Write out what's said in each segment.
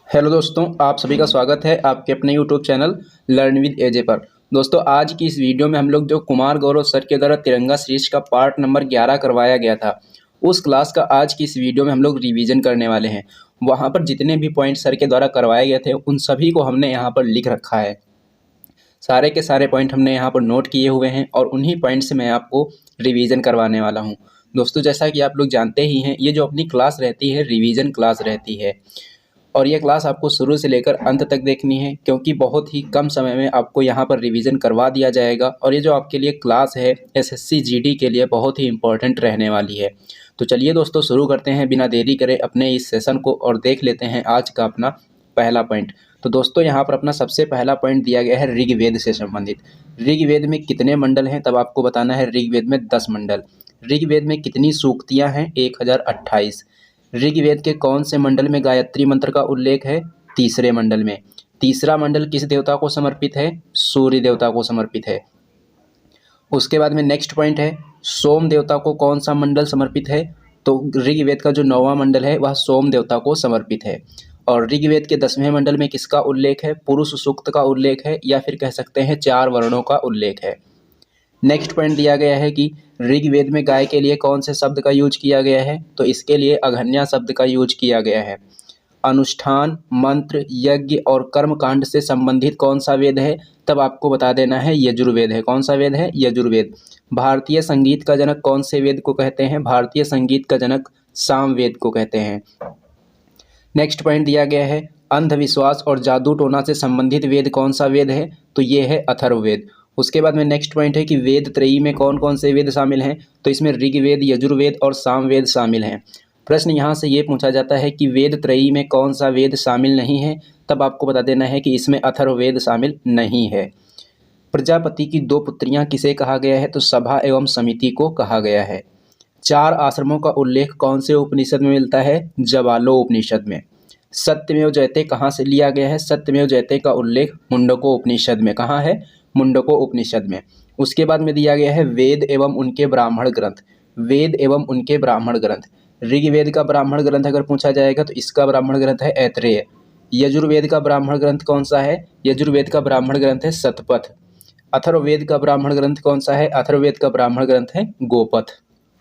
Hello दोस्तों, आप सभी का स्वागत है आपके अपने यूट्यूब चैनल लर्न विद एजे पर। दोस्तों, आज की इस वीडियो में हम लोग जो कुमार गौरव सर के द्वारा तिरंगा सीरीज का पार्ट नंबर 11 करवाया गया था, उस क्लास का आज की इस वीडियो में हम लोग रिवीजन करने वाले हैं। वहाँ पर जितने भी पॉइंट सर के द्वारा करवाए गए थे उन सभी को हमने यहाँ पर लिख रखा है। सारे के सारे पॉइंट हमने यहाँ पर नोट किए हुए हैं और उन्हीं पॉइंट से मैं आपको रिवीजन करवाने वाला हूँ। दोस्तों, जैसा कि आप लोग जानते ही हैं, ये जो अपनी क्लास रहती है रिवीजन क्लास रहती है और ये क्लास आपको शुरू से लेकर अंत तक देखनी है, क्योंकि बहुत ही कम समय में आपको यहाँ पर रिवीजन करवा दिया जाएगा और ये जो आपके लिए क्लास है एसएससी जीडी के लिए बहुत ही इम्पोर्टेंट रहने वाली है। तो चलिए दोस्तों, शुरू करते हैं बिना देरी करे अपने इस सेशन को और देख लेते हैं आज का अपना पहला पॉइंट। तो दोस्तों, यहाँ पर अपना सबसे पहला पॉइंट दिया गया है ऋग्वेद से संबंधित। ऋग्वेद में कितने मंडल हैं, तब आपको बताना है। ऋग्वेद में 10 मंडल। ऋग्वेद में कितनी सूक्तियाँ हैं? 1028। ऋग्वेद के कौन से मंडल में गायत्री मंत्र का उल्लेख है? तीसरे मंडल में। तीसरा मंडल किस देवता को समर्पित है? सूर्य देवता को समर्पित है। उसके बाद में नेक्स्ट पॉइंट है, सोम देवता को कौन सा मंडल समर्पित है? तो ऋग्वेद का जो 9वां मंडल है वह सोम देवता को समर्पित है। और ऋग्वेद के 10वें मंडल में किसका उल्लेख है? पुरुष सूक्त का उल्लेख है, या फिर कह सकते हैं 4 वर्णों का उल्लेख है। नेक्स्ट पॉइंट दिया गया है कि ऋग्वेद में गाय के लिए कौन से शब्द का यूज किया गया है? तो इसके लिए अघन्या शब्द का यूज किया गया है। अनुष्ठान, मंत्र, यज्ञ और कर्म कांड से संबंधित कौन सा वेद है? तब आपको बता देना है यजुर्वेद है। कौन सा वेद है? यजुर्वेद। भारतीय संगीत का जनक कौन से वेद को कहते हैं? भारतीय संगीत का जनक सामवेद को कहते हैं। नेक्स्ट पॉइंट दिया गया है, अंधविश्वास और जादू टोना से संबंधित वेद कौन सा वेद है? तो ये है अथर्ववेद। उसके बाद में नेक्स्ट पॉइंट है कि वेद त्रयी में कौन कौन से वेद शामिल हैं? तो इसमें ऋग्वेद, यजुर्वेद और सामवेद शामिल हैं। प्रश्न यहाँ से ये पूछा जाता है कि वेद त्रयी में कौन सा वेद शामिल नहीं है? तब आपको बता देना है कि इसमें अथर्ववेद शामिल नहीं है। प्रजापति की 2 पुत्रियाँ किसे कहा गया है? तो सभा एवं समिति को कहा गया है। 4 आश्रमों का उल्लेख कौन से उपनिषद में मिलता है? जवालो उपनिषद में। सत्यमेव जयते कहाँ से लिया गया है? सत्यमेव जयते का उल्लेख मुंडको उपनिषद में। कहाँ है? मुंडको उपनिषद में। उसके बाद में दिया गया है वेद एवं उनके ब्राह्मण ग्रंथ। वेद एवं उनके ब्राह्मण ग्रंथ। ऋग्वेद का ब्राह्मण ग्रंथ अगर पूछा जाएगा तो इसका ब्राह्मण ग्रंथ है ऐत्रेय। यजुर्वेद का ब्राह्मण ग्रंथ कौन सा है? यजुर्वेद का ब्राह्मण ग्रंथ है शतपथ। अथर्ववेद का ब्राह्मण ग्रंथ कौन सा है? अथर्ववेद का ब्राह्मण ग्रंथ है गोपथ।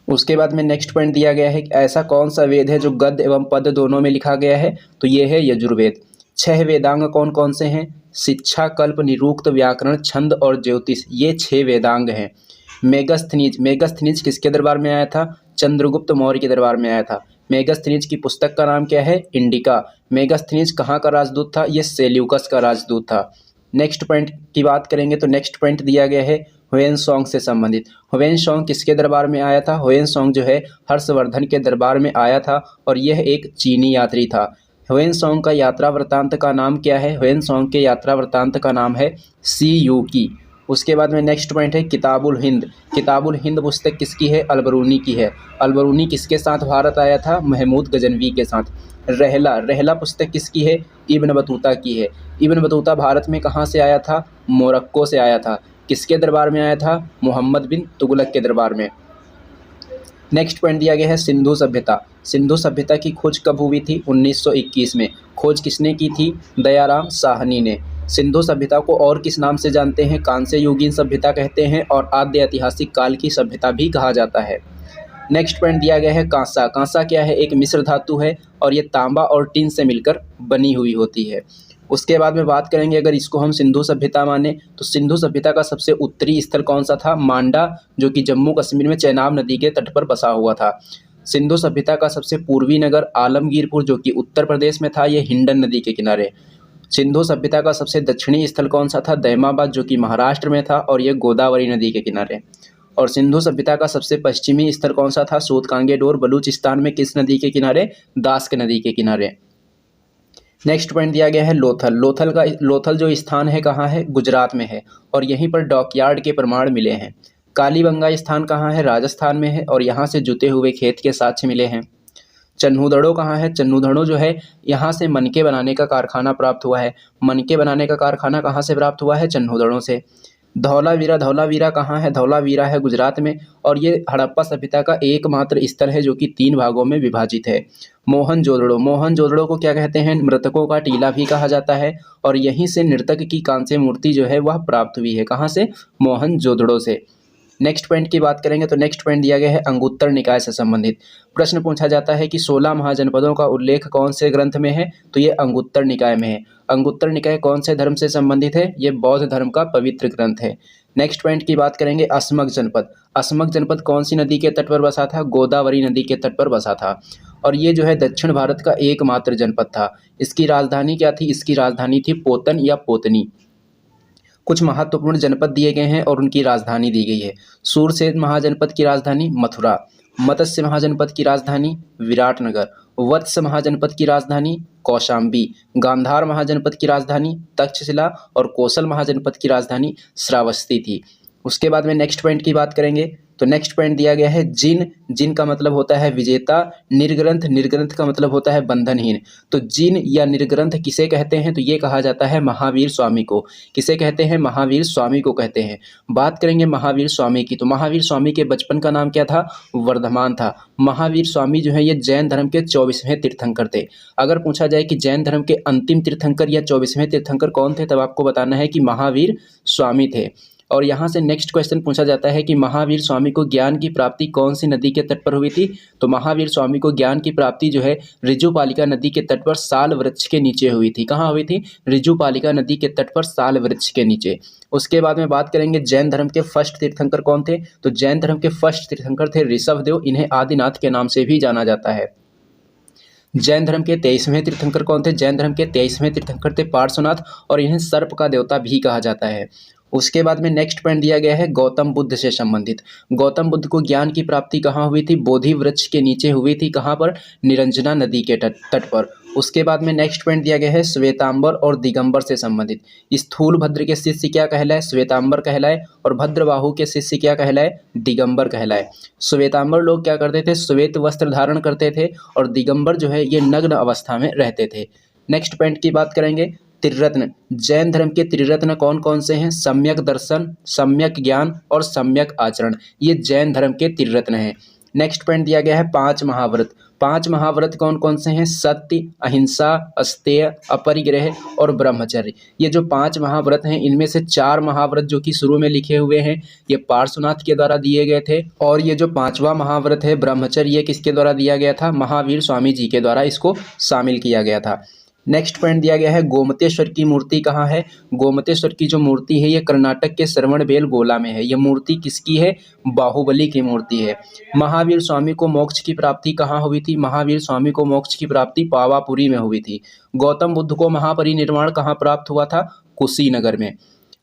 उसके बाद में नेक्स्ट पॉइंट दिया गया है कि ऐसा कौन सा वेद है जो गद्य एवं पद दोनों में लिखा गया है? तो ये है यजुर्वेद। 6 वेदांग कौन कौन से हैं? शिक्षा, कल्प, निरुक्त, व्याकरण, छंद और ज्योतिष, ये 6 वेदांग हैं। मेगस्थनीज। मेगस्थनीज किसके दरबार में आया था? चंद्रगुप्त मौर्य के दरबार में आया था। मेगस्थनीज की पुस्तक का नाम क्या है? इंडिका। मेगस्थनीज कहाँ का राजदूत था? ये सेल्यूकस का राजदूत था। नेक्स्ट पॉइंट की बात करेंगे तो नेक्स्ट पॉइंट दिया गया है ह्वेनसोंग से संबंधित। ह्वेनसोंग किसके दरबार में आया था? ह्वेनसोंग जो है हर्षवर्धन के दरबार में आया था और यह एक चीनी यात्री था। ह्वेनसोंग का यात्रा वृत्तांत का नाम क्या है? ह्वेनसोंग के यात्रा वृत्तांत का नाम है सी यू की। उसके बाद में नेक्स्ट पॉइंट है किताबुल हिंद। किताबुल हिंद पुस्तक किसकी है? अलबरूनी की है। अलबरूनी किसके साथ भारत आया था? महमूद गजनवी के साथ। रहला। रहला पुस्तक किसकी है? इब्न बतूता की है। इब्न बतूता भारत में कहाँ से आया था? मोरक्को से आया था। किसके दरबार में आया था? मोहम्मद बिन तुगलक के दरबार में। नेक्स्ट पॉइंट दिया गया है सिंधु सभ्यता। सिंधु सभ्यता की खोज कब हुई थी? 1921 में। खोज किसने की थी? दयाराम साहनी ने। सिंधु सभ्यता को और किस नाम से जानते हैं? कांस्य युगीन सभ्यता कहते हैं और आद्य ऐतिहासिक काल की सभ्यता भी कहा जाता है। नेक्स्ट पॉइंट दिया गया है कांसा। कांसा क्या है? एक मिश्र धातु है और ये तांबा और टिन से मिलकर बनी हुई होती है। उसके बाद में बात करेंगे, अगर इसको हम सिंधु सभ्यता माने तो सिंधु सभ्यता का सबसे उत्तरी स्थल कौन सा था? मांडा, जो कि जम्मू कश्मीर में चेनाब नदी के तट पर बसा हुआ था। सिंधु सभ्यता का सबसे पूर्वी नगर आलमगीरपुर, जो कि उत्तर प्रदेश में था, यह हिंडन नदी के किनारे। सिंधु सभ्यता का सबसे दक्षिणी स्थल कौन सा था? दैमाबाद, जो कि महाराष्ट्र में था और यह गोदावरी नदी के किनारे। और सिंधु सभ्यता का सबसे पश्चिमी स्थल कौन सा था? सूतकांगे डोर, बलूचिस्तान में। किस नदी के किनारे? दास्क नदी के किनारे। नेक्स्ट पॉइंट दिया गया है लोथल। लोथल जो स्थान है कहाँ है? गुजरात में है और यहीं पर डॉकयार्ड के प्रमाण मिले हैं। कालीबंगा स्थान कहाँ है? राजस्थान में है और यहाँ से जुते हुए खेत के साक्ष्य मिले हैं। चन्हूदड़ो कहाँ है? चन्हूदड़ो जो है यहाँ से मनके बनाने का कारखाना प्राप्त हुआ है। मनके बनाने का कारखाना कहाँ से प्राप्त हुआ है? चन्हूदड़ो से। धौलावीरा कहाँ है? धौलावीरा है गुजरात में, और ये हड़प्पा सभ्यता का एकमात्र स्थल है जो कि 3 भागों में विभाजित है। मोहनजोदड़ो को क्या कहते हैं? मृतकों का टीला भी कहा जाता है, और यहीं से नर्तक की कांस्य मूर्ति जो है वह प्राप्त हुई है। कहाँ से? मोहनजोदड़ो से। नेक्स्ट पॉइंट की बात करेंगे तो नेक्स्ट पॉइंट दिया गया है अंगुत्तर निकाय से संबंधित। प्रश्न पूछा जाता है कि 16 महाजनपदों का उल्लेख कौन से ग्रंथ में है? तो ये अंगुत्तर निकाय में है। अंगुत्तर निकाय कौन से धर्म से संबंधित है? ये बौद्ध धर्म का पवित्र ग्रंथ है। नेक्स्ट पॉइंट की बात करेंगे अस्मक जनपद। अस्मक जनपद कौन सी नदी के तट पर बसा था? गोदावरी नदी के तट पर बसा था, और ये जो है दक्षिण भारत का एकमात्र जनपद था। इसकी राजधानी क्या थी? इसकी राजधानी थी पोतन या पोतनी। कुछ महत्वपूर्ण जनपद दिए गए हैं और उनकी राजधानी दी गई है। सूरसेन महाजनपद की राजधानी मथुरा, मत्स्य महाजनपद की राजधानी विराटनगर, वत्स महाजनपद की राजधानी कौशाम्बी, गांधार महाजनपद की राजधानी तक्षशिला, और कोसल महाजनपद की राजधानी श्रावस्ती थी। उसके बाद में नेक्स्ट पॉइंट की बात करेंगे तो नेक्स्ट पॉइंट दिया गया है जिन का मतलब होता है विजेता, निर्ग्रंथ का मतलब होता है बंधनहीन। तो जिन या निर्ग्रंथ किसे कहते हैं? तो ये कहा जाता है महावीर स्वामी को। किसे कहते हैं? महावीर स्वामी को कहते हैं। बात करेंगे महावीर स्वामी की, तो महावीर स्वामी के बचपन का नाम क्या था? वर्धमान था। महावीर स्वामी जो है ये जैन धर्म के 24वें तीर्थंकर थे। अगर पूछा जाए कि जैन धर्म के अंतिम तीर्थंकर या 24वें तीर्थंकर कौन थे, तब आपको बताना है कि महावीर स्वामी थे। और यहाँ से नेक्स्ट क्वेश्चन पूछा जाता है कि महावीर स्वामी को ज्ञान की प्राप्ति कौन सी नदी के तट पर हुई थी? तो महावीर स्वामी को ज्ञान की प्राप्ति जो है ऋजुपालिका नदी के तट पर साल वृक्ष के नीचे हुई थी। कहाँ हुई थी? ऋजुपालिका नदी के तट पर साल वृक्ष के नीचे। उसके बाद में बात करेंगे जैन धर्म के फर्स्ट तीर्थंकर कौन थे? तो जैन धर्म के फर्स्ट तीर्थंकर थे ऋषभदेव। इन्हें आदिनाथ के नाम से भी जाना जाता है। जैन धर्म के 23वें तीर्थंकर कौन थे? जैन धर्म के 23वें तीर्थंकर थे पार्श्वनाथ, और इन्हें सर्प का देवता भी कहा जाता है। उसके बाद में नेक्स्ट पॉइंट दिया गया है गौतम बुद्ध से संबंधित। गौतम बुद्ध को ज्ञान की प्राप्ति कहाँ हुई थी? बोधि वृक्ष के नीचे हुई थी। कहाँ पर? निरंजना नदी के तट पर। उसके बाद में नेक्स्ट पॉइंट दिया गया है श्वेतांबर और दिगंबर से संबंधित। स्थूल भद्र के शिष्य क्या कहलाए? श्वेतांबर कहलाए, और भद्रबाहु के शिष्य क्या कहलाए? दिगंबर कहलाए। श्वेतांबर लोग क्या करते थे? श्वेत वस्त्र धारण करते थे, और दिगंबर जो है ये नग्न अवस्था में रहते थे। नेक्स्ट पॉइंट की बात करेंगे त्रिरत्न। जैन धर्म के त्रिरत्न कौन कौन से हैं? सम्यक दर्शन, सम्यक ज्ञान और सम्यक आचरण, ये जैन धर्म के त्रिरत्न हैं। नेक्स्ट पॉइंट दिया गया है 5 महाव्रत। 5 महाव्रत कौन कौन से हैं? सत्य, अहिंसा, अस्तेय, अपरिग्रह और ब्रह्मचर्य। ये जो 5 महाव्रत हैं, इनमें से 4 महाव्रत जो कि शुरू में लिखे हुए हैं ये पार्श्वनाथ के द्वारा दिए गए थे, और ये जो 5वां महाव्रत है ब्रह्मचर्य, ये किसके द्वारा दिया गया था? महावीर स्वामी जी के द्वारा इसको शामिल किया गया था। नेक्स्ट पॉइंट दिया गया है गोमतेश्वर की मूर्ति कहाँ है? गोमतेश्वर की जो मूर्ति है ये कर्नाटक के श्रवणबेलगोला में है। यह मूर्ति किसकी है? बाहुबली की मूर्ति है। महावीर स्वामी को मोक्ष की प्राप्ति कहाँ हुई थी? महावीर स्वामी को मोक्ष की प्राप्ति पावापुरी में हुई थी। गौतम बुद्ध को महापरिनिर्वाण कहाँ प्राप्त हुआ था? कुशीनगर में।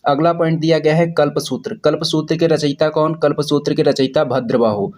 अगला पॉइंट दिया गया है कल्पसूत्र। कल्पसूत्र के रचयिता कौन? कल्पसूत्र के रचयिता भद्रबाहु।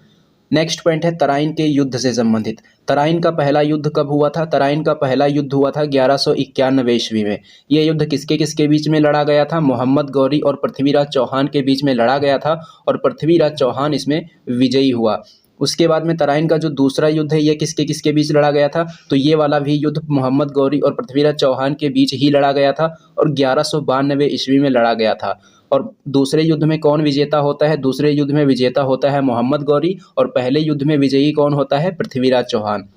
नेक्स्ट पॉइंट है तराइन के युद्ध से संबंधित। तराइन का पहला युद्ध कब हुआ था? तराइन का पहला युद्ध हुआ था 1191 ईस्वी में। यह युद्ध किसके किसके बीच में लड़ा गया था? मोहम्मद गौरी और पृथ्वीराज चौहान के बीच में लड़ा गया था, और पृथ्वीराज चौहान इसमें विजयी हुआ। उसके बाद में तराइन का जो दूसरा युद्ध है ये किसके किसके बीच लड़ा गया था? तो ये वाला भी युद्ध मोहम्मद गौरी और पृथ्वीराज चौहान के बीच ही लड़ा गया था, और 1192 ईस्वी में लड़ा गया था। और दूसरे युद्ध में कौन विजेता होता है? दूसरे युद्ध में विजेता होता है मोहम्मद गौरी, और पहले युद्ध में विजयी कौन होता है? पृथ्वीराज चौहान।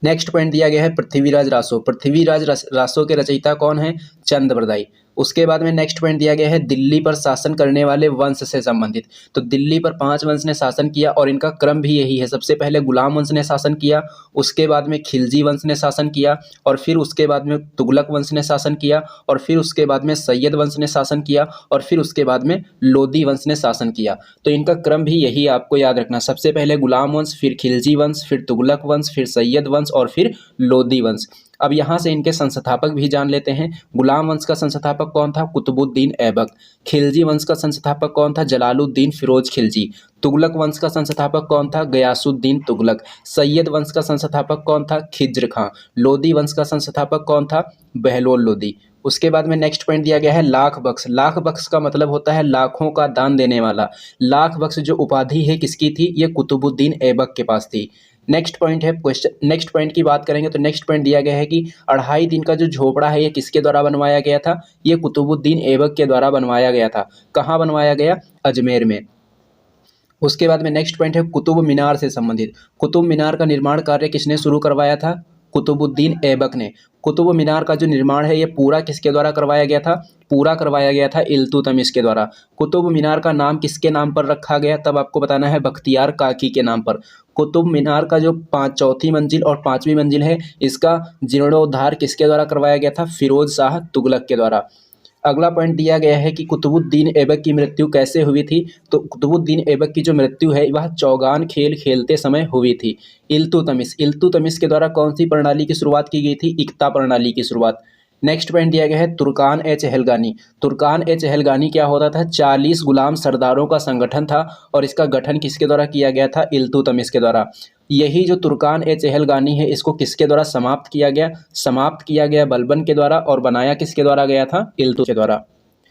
नेक्स्ट पॉइंट दिया गया है पृथ्वीराज रासो। पृथ्वीराज रासो के रचयिता कौन है? चंद्रबरदाई। उसके बाद में नेक्स्ट पॉइंट दिया गया है दिल्ली पर शासन करने वाले वंश से संबंधित। तो दिल्ली पर 5 वंश ने शासन किया, और इनका क्रम भी यही है। सबसे पहले गुलाम वंश ने शासन किया, उसके बाद में खिलजी वंश ने शासन किया, और फिर उसके बाद में तुगलक वंश ने शासन किया, और फिर उसके बाद में सैयद वंश ने शासन किया, और फिर उसके बाद में लोदी वंश ने शासन किया। तो इनका क्रम भी यही आपको याद रखना। सबसे पहले गुलाम वंश, फिर खिलजी वंश, फिर तुगलक वंश, फिर सैयद वंश और फिर लोदी वंश। अब यहाँ से इनके संस्थापक भी जान लेते हैं। गुलाम वंश का संस्थापक कौन था? कुतुबुद्दीन ऐबक। खिलजी वंश का संस्थापक कौन था? जलालुद्दीन फिरोज खिलजी। तुगलक वंश का संस्थापक कौन था? गयासुद्दीन तुगलक। सैयद वंश का संस्थापक कौन था? खिज्र खां। लोदी वंश का संस्थापक कौन था? बहलोल लोदी। उसके बाद में नेक्स्ट पॉइंट दिया गया है लाख बख्श। लाख बख्श का मतलब होता है लाखों का दान देने वाला। लाख बख्श जो उपाधि है किसकी थी? ये कुतुबुद्दीन ऐबक के पास थी। नेक्स्ट पॉइंट है क्वेश्चन, नेक्स्ट पॉइंट की बात करेंगे तो नेक्स्ट पॉइंट दिया गया है कि 2.5 दिन का जो झोपड़ा है ये किसके द्वारा बनवाया गया था? ये कुतुबुद्दीन ऐबक के द्वारा बनवाया गया था। कहाँ बनवाया गया? अजमेर में। उसके बाद में नेक्स्ट पॉइंट है कुतुब मीनार से संबंधित। कुतुब मीनार का निर्माण कार्य किसने शुरू करवाया था? कुतुबुद्दीन ऐबक ने। कुतुब मीनार का जो निर्माण है ये पूरा किसके द्वारा करवाया गया था? पूरा करवाया गया था इल्तुतमिश के द्वारा। कुतुब मीनार का नाम किसके नाम पर रखा गया? तब आपको बताना है बख्तियार काकी के नाम पर। कुतुब मीनार का जो चौथी मंजिल और 5वीं मंजिल है इसका जीर्णोद्धार किसके द्वारा करवाया गया था? फिरोज शाह तुगलक के द्वारा। अगला पॉइंट दिया गया है कि कुतुबुद्दीन ऐबक की मृत्यु कैसे हुई थी? तो कुतुबुद्दीन ऐबक की जो मृत्यु है वह चौगान खेल खेलते समय हुई थी। इल्तुतमिश के द्वारा कौन सी प्रणाली की शुरुआत की गई थी? इक्ता प्रणाली की शुरुआत। नेक्स्ट पॉइंट दिया गया है तुर्कान ए चहलगानी। तुर्कान ए चहलगानी क्या होता था? 40 गुलाम सरदारों का संगठन था और इसका गठन किसके द्वारा किया गया था? इल्तुतमिश के द्वारा। यही जो तुर्कान ए चहलगानी है इसको किसके द्वारा समाप्त किया गया? समाप्त किया गया बलबन के द्वारा और बनाया किसके द्वारा गया था? इल्तुतमिश के द्वारा।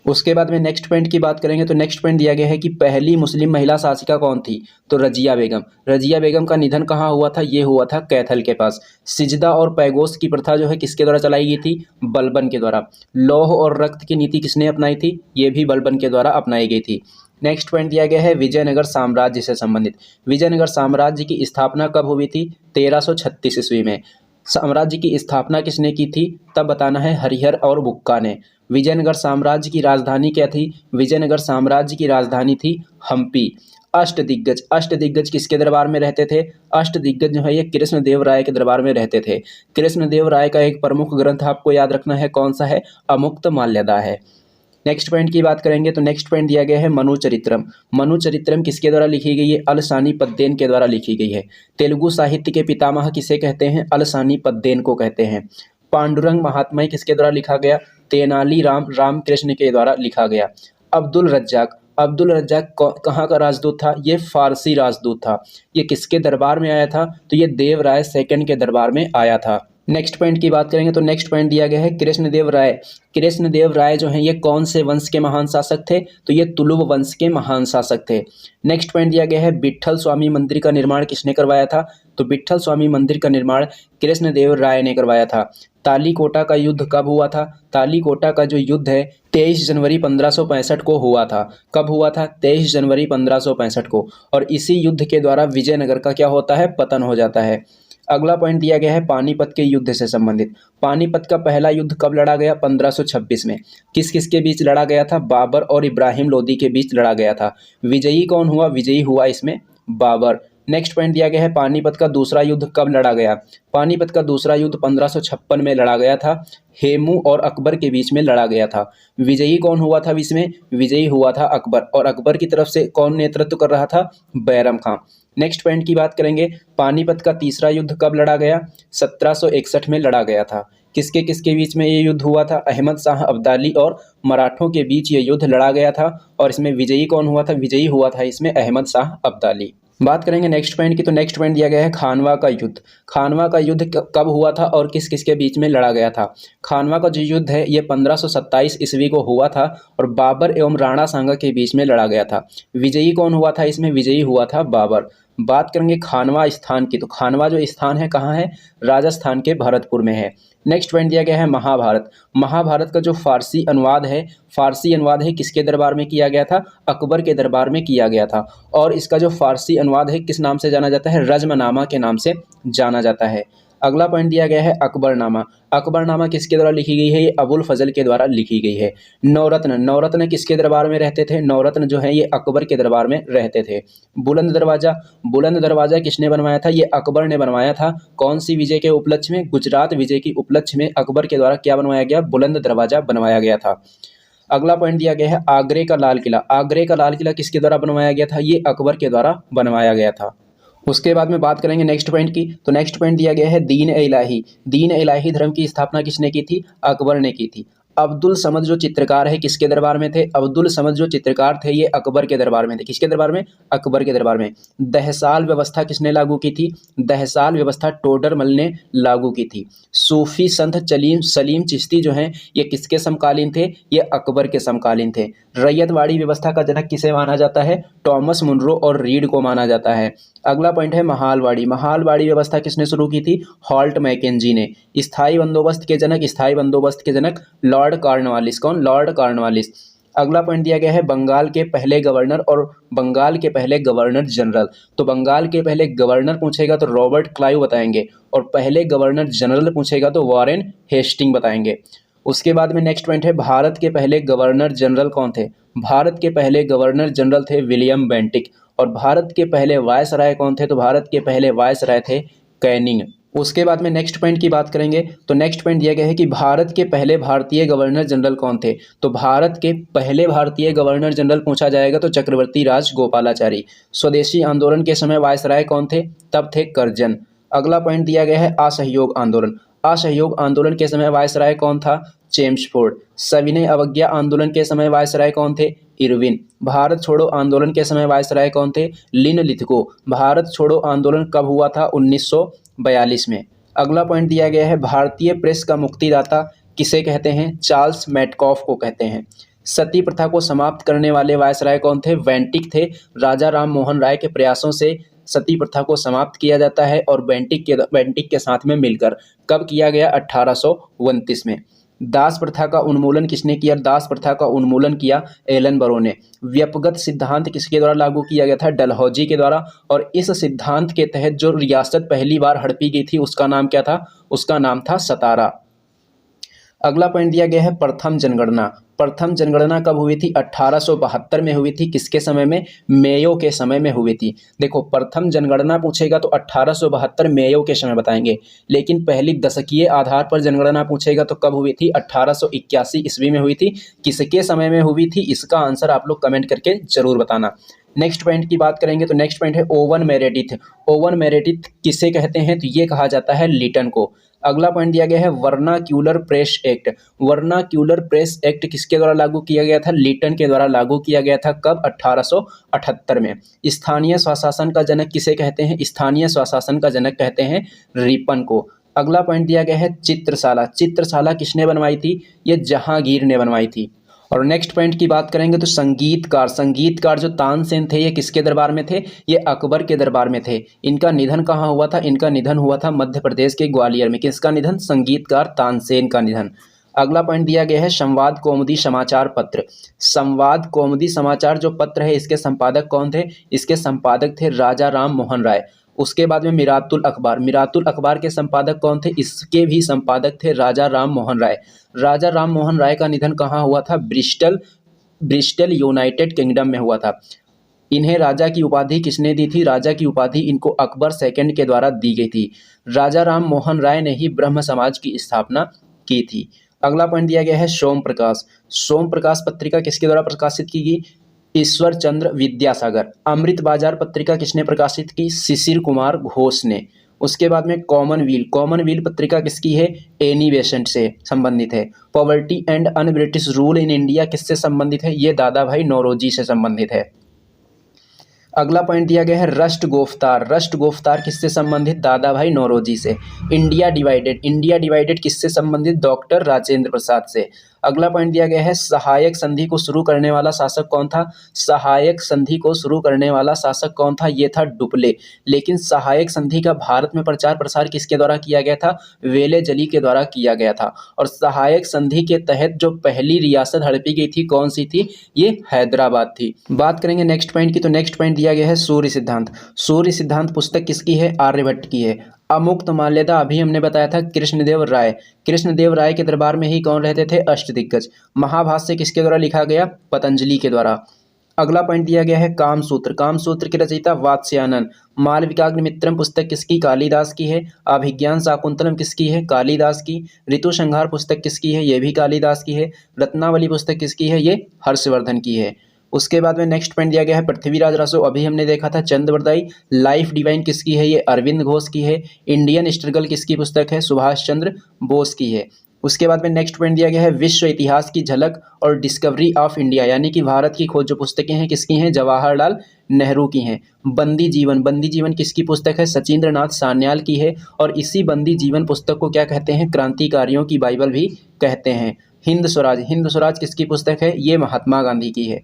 उसके बाद में नेक्स्ट पॉइंट की बात करेंगे तो नेक्स्ट पॉइंट दिया गया है कि पहली मुस्लिम महिला शासिका कौन थी? तो रजिया बेगम। रजिया बेगम का निधन कहाँ हुआ था? ये हुआ था कैथल के पास। सिजदा और पैगोश की प्रथा जो है किसके द्वारा चलाई गई थी? बलबन के द्वारा। लौह और रक्त की नीति किसने अपनाई थी? ये भी बलबन के द्वारा अपनाई गई थी। नेक्स्ट पॉइंट दिया गया है विजयनगर साम्राज्य से संबंधित। विजयनगर साम्राज्य की स्थापना कब हुई थी? 1336 ईस्वी में। साम्राज्य की स्थापना किसने की थी? तब बताना है हरिहर और बुक्का ने। विजयनगर साम्राज्य की राजधानी क्या थी? विजयनगर साम्राज्य की राजधानी थी हम्पी। अष्टदिग्गज किसके दरबार में रहते थे? अष्टदिग्गज जो है ये कृष्णदेव राय के दरबार में रहते थे। कृष्णदेव राय का एक प्रमुख ग्रंथ आपको याद रखना है, कौन सा है? अमुक्त माल्यदा है। नेक्स्ट पॉइंट की बात करेंगे तो नेक्स्ट पॉइंट दिया गया है मनुचरित्रम। मनुचरित्रम किसके द्वारा लिखी गई है? अलसानी पद्देन के द्वारा लिखी गई है। तेलुगु साहित्य के पितामह किसे कहते हैं? अलसानी पद्देन को कहते हैं। पांडुरंग महात्म्य किसके द्वारा लिखा गया? तेनाली रामकृष्ण के द्वारा लिखा गया। अब्दुल रज्जाक कहाँ का राजदूत था? ये फारसी राजदूत था। ये किसके दरबार में आया था? तो ये देवराय सेकंड के दरबार में आया था। नेक्स्ट पॉइंट की बात करेंगे तो नेक्स्ट पॉइंट दिया गया है कृष्णदेव राय। कृष्णदेव राय जो हैं ये कौन से वंश के महान शासक थे? तो ये तुलुव वंश के महान शासक थे। नेक्स्ट पॉइंट दिया गया है विट्ठल स्वामी मंदिर का निर्माण किसने करवाया था? तो विट्ठल स्वामी मंदिर का निर्माण कृष्णदेव राय ने करवाया था। तालीकोटा का युद्ध कब हुआ था? तालीकोटा का जो युद्ध है 23 जनवरी 1565 को हुआ था। कब हुआ था? 23 जनवरी 1565 को। और इसी युद्ध के द्वारा विजयनगर का क्या होता है? पतन हो जाता है। अगला पॉइंट दिया गया है पानीपत के युद्ध से संबंधित। पानीपत का पहला युद्ध कब लड़ा गया? 1526 में। किस किस के बीच लड़ा गया था? बाबर और इब्राहिम लोदी के बीच लड़ा गया था। विजयी कौन हुआ? विजयी हुआ इसमें बाबर। नेक्स्ट पॉइंट दिया गया है पानीपत का दूसरा युद्ध कब लड़ा गया? पानीपत का दूसरा युद्ध 1556 में लड़ा गया था। हेमू और अकबर के बीच में लड़ा गया था। विजयी कौन हुआ था इसमें? विजयी हुआ था अकबर, और अकबर की तरफ से कौन नेतृत्व कर रहा था? बैरम खां। नेक्स्ट पॉइंट की बात करेंगे पानीपत का तीसरा युद्ध कब लड़ा गया? 1761 में लड़ा गया था। किसके किसके बीच में ये युद्ध हुआ था? अहमद शाह अब्दाली और मराठों के बीच ये युद्ध लड़ा गया था। और इसमें विजयी कौन हुआ था? विजयी हुआ था इसमें अहमद शाह अब्दाली। बात करेंगे नेक्स्ट पॉइंट की तो नेक्स्ट पॉइंट दिया गया है खानवा का युद्ध। खानवा का युद्ध कब हुआ था और किस किस के बीच में लड़ा गया था? खानवा का जो युद्ध है ये 1527 ईस्वी को हुआ था और बाबर एवं राणा सांगा के बीच में लड़ा गया था। विजयी कौन हुआ था इसमें? विजयी हुआ था बाबर। बात करेंगे खानवा स्थान की तो खानवा जो स्थान है कहाँ है? राजस्थान के भरतपुर में है। नेक्स्ट पॉइंट दिया गया है महाभारत। महाभारत का जो फारसी अनुवाद है किसके दरबार में किया गया था? अकबर के दरबार में किया गया था। और इसका जो फारसी अनुवाद है किस नाम से जाना जाता है? रज़्मनामा के नाम से जाना जाता है। अगला पॉइंट दिया गया है अकबरनामा। अकबरनामा किसके द्वारा लिखी गई है? ये अबुल फजल के द्वारा लिखी गई है। नवरत्न किसके दरबार में रहते थे? नवरत्न जो है ये अकबर के दरबार में रहते थे। बुलंद दरवाजा किसने बनवाया था? ये अकबर ने बनवाया था। कौन सी विजय के उपलक्ष्य में? गुजरात विजय की उपलक्ष्य में अकबर के द्वारा क्या बनवाया गया? बुलंद दरवाजा बनवाया गया था। अगला पॉइंट दिया गया है आगरे का लाल किला। आगरे का लाल किला किसके द्वारा बनवाया गया था? ये अकबर के द्वारा बनवाया गया था। उसके बाद में बात करेंगे नेक्स्ट पॉइंट की तो नेक्स्ट पॉइंट दिया गया है दीन ए इलाही। दीन ए इलाही धर्म की स्थापना किसने की थी? अकबर ने की थी। अब्दुल समद जो चित्रकार है किसके दरबार में थे? अब्दुल समद जो चित्रकार थे ये अकबर के दरबार में थे। किसके दरबार में? अकबर के दरबार में। दहसाल व्यवस्था किसने लागू की थी? दहसाल व्यवस्था टोडरमल ने लागू की थी। सूफी संत सलीम चिश्ती जो हैं ये किसके समकालीन थे? ये अकबर के समकालीन थे। रैयतवाड़ी व्यवस्था का जनक किसे माना जाता है? टॉमस मुनरो और रीड को माना जाता है। अगला पॉइंट है महालवाड़ी। महालवाड़ी व्यवस्था किसने शुरू की थी? हॉल्ट मैकेंजी ने। स्थायी बंदोबस्त के जनक लॉर्ड कॉर्नवालिस। कौन? Lord Cornwallis. अगला पॉइंट दिया गया है बंगाल के पहले गवर्नर और बंगाल के पहले गवर्नर जनरल। तो बंगाल के पहले गवर्नर पूछेगा तो रॉबर्ट क्लाइव बताएंगे, और पहले गवर्नर जनरल पूछेगा तो वॉरेन हेस्टिंग बताएंगे। उसके बाद में नेक्स्ट पॉइंट है भारत के पहले गवर्नर जनरल कौन थे? भारत के पहले गवर्नर जनरल थे विलियम बेंटिक। और भारत के पहले वायसराय कौन थे? तो भारत के पहले वायसराय थे कैनिंग। उसके बाद में नेक्स्ट पॉइंट की बात करेंगे तो नेक्स्ट पॉइंट दिया गया है कि भारत के पहले भारतीय गवर्नर जनरल कौन थे? तो भारत के पहले भारतीय गवर्नर जनरल पूछा जाएगा तो चक्रवर्ती राजगोपालाचारी। स्वदेशी आंदोलन के समय वायसराय कौन थे? तब थे कर्जन। अगला पॉइंट दिया गया है असहयोग आंदोलन। असहयोग आंदोलन के समय वायसराय कौन था? चेम्सफोर्ड। सविनय अवज्ञा आंदोलन के समय वायसराय कौन थे? इरविन। भारत छोड़ो आंदोलन के समय वायसराय कौन थे? लिनलिथगो। भारत छोड़ो आंदोलन कब हुआ था? 1942 में। अगला पॉइंट दिया गया है भारतीय प्रेस का मुक्तिदाता किसे कहते हैं? चार्ल्स मैटकॉफ को कहते हैं। सती प्रथा को समाप्त करने वाले वायसराय कौन थे? बेंटिक थे। राजा राम मोहन राय के प्रयासों से सती प्रथा को समाप्त किया जाता है और बेंटिक के साथ में मिलकर। कब किया गया? 1829 में। दास प्रथा का उन्मूलन किसने किया? दास प्रथा का उन्मूलन किया एलन बरो ने। व्यपगत सिद्धांत किसके द्वारा लागू किया गया था? डलहौजी के द्वारा। और इस सिद्धांत के तहत जो रियासत पहली बार हड़पी गई थी उसका नाम क्या था? उसका नाम था सतारा। अगला पॉइंट दिया गया है प्रथम जनगणना। प्रथम जनगणना कब हुई थी? 1872 में हुई थी। किसके समय में? मेयो के समय में हुई थी। देखो प्रथम जनगणना पूछेगा तो 1872 मेयो के समय बताएंगे, लेकिन पहली दशकीय आधार पर जनगणना पूछेगा तो कब हुई थी? 1881 ईस्वी में हुई थी। किसके समय में हुई थी? इसका आंसर आप लोग कमेंट करके जरूर बताना। नेक्स्ट पॉइंट की बात करेंगे तो नेक्स्ट पॉइंट है ओवन मेरेडिथ। ओवन मेरेडिथ किसे कहते हैं? तो ये कहा जाता है लिटन को। अगला पॉइंट दिया गया है vernacular press act. Vernacular press act किसके द्वारा लागू किया गया था? लिटन के द्वारा लागू किया गया था। कब? 1878 में। स्थानीय स्वशासन का जनक किसे कहते हैं? स्थानीय स्वशासन का जनक कहते हैं रिपन को। अगला पॉइंट दिया गया है चित्रशाला। चित्रशाला किसने बनवाई थी? ये जहांगीर ने बनवाई थी। और नेक्स्ट पॉइंट की बात करेंगे तो संगीतकार। संगीतकार जो तानसेन थे ये किसके दरबार में थे? ये अकबर के दरबार में थे। इनका निधन कहाँ हुआ था? इनका निधन हुआ था मध्य प्रदेश के ग्वालियर में। किसका निधन? संगीतकार तानसेन का निधन। अगला पॉइंट दिया गया है संवाद कौमुदी समाचार पत्र। संवाद कौमुदी समाचार जो पत्र है इसके संपादक कौन थे? इसके संपादक थे राजा राम मोहन राय। उसके बाद में मिरातुल अखबार। मिरातुल अखबार के संपादक कौन थे? इसके भी संपादक थे राजा राम मोहन राय। राजा राम मोहन राय का निधन कहाँ हुआ था? ब्रिस्टल यूनाइटेड किंगडम में हुआ था। इन्हें राजा की उपाधि किसने दी थी? राजा की उपाधि इनको अकबर सेकंड के द्वारा दी गई थी। राजा राम मोहन राय ने ही ब्रह्म समाज की स्थापना की थी। अगला पॉइंट दिया गया है सोम प्रकाश। सोम प्रकाश पत्रिका किसके द्वारा प्रकाशित की गई? ईश्वर चंद्र विद्यासागर। अमृत बाजार पत्रिका किसने प्रकाशित की? शिशिर कुमार घोष ने। उसके बाद में कॉमनवेल पत्रिका किसकी है? एनी बेसेंट से संबंधित है। Poverty and un British rule in India किससे संबंधित है? ये दादा भाई नौरोजी से संबंधित है। अगला पॉइंट दिया गया है रस्ट गोफ्तार। रस्ट गोफ्तार किससे संबंधित? दादा भाई नौरोजी से। इंडिया डिवाइडेड किससे संबंधित? डॉक्टर राजेंद्र प्रसाद से। अगला पॉइंट दिया गया है सहायक संधि को शुरू करने वाला शासक कौन था? सहायक संधि को शुरू करने वाला शासक कौन था? ये था डुप्ले। लेकिन सहायक संधि का भारत में प्रचार प्रसार किसके द्वारा किया गया था? वेले जली के द्वारा किया गया था। और सहायक संधि के तहत जो पहली रियासत हड़पी गई थी कौन सी थी? ये हैदराबाद थी। बात करेंगे नेक्स्ट पॉइंट की तो नेक्स्ट पॉइंट दिया गया है सूर्य सिद्धांत। सूर्य सिद्धांत पुस्तक किसकी है? आर्यभट्ट की है। अमुक्त माल्यदा अभी हमने बताया था कृष्णदेव राय। कृष्णदेव राय के दरबार में ही कौन रहते थे? अष्टदिग्गज। महाभाष्य किसके द्वारा लिखा गया? पतंजलि के द्वारा। अगला पॉइंट दिया गया है कामसूत्र। कामसूत्र के रचयिता वात्स्यायन। मालविकाग्निमित्रम पुस्तक किसकी? कालिदास की है। अभिज्ञान शाकुंतलम किसकी है? कालिदास की। ऋतु संहार पुस्तक किसकी है? ये भी कालिदास की है। रत्नावली पुस्तक किसकी है? ये हर्षवर्धन की है। उसके बाद में नेक्स्ट पॉइंट दिया गया है पृथ्वीराज रासो। अभी हमने देखा था चंद्रवरदाई। लाइफ डिवाइन किसकी है? ये अरविंद घोष की है। इंडियन स्ट्रगल किसकी पुस्तक है? सुभाष चंद्र बोस की है। उसके बाद में नेक्स्ट पॉइंट दिया गया है विश्व इतिहास की झलक और डिस्कवरी ऑफ इंडिया, यानी कि भारत की खोज जो पुस्तकें हैं किसकी हैं, जवाहरलाल नेहरू की हैं। बंदी जीवन, बंदी जीवन किसकी पुस्तक है, सचिंद्र नाथ सान्याल की है। और इसी बंदी जीवन पुस्तक को क्या कहते हैं, क्रांतिकारियों की बाइबल भी कहते हैं। हिंद स्वराज, हिंद स्वराज किसकी पुस्तक है, ये महात्मा गांधी की है।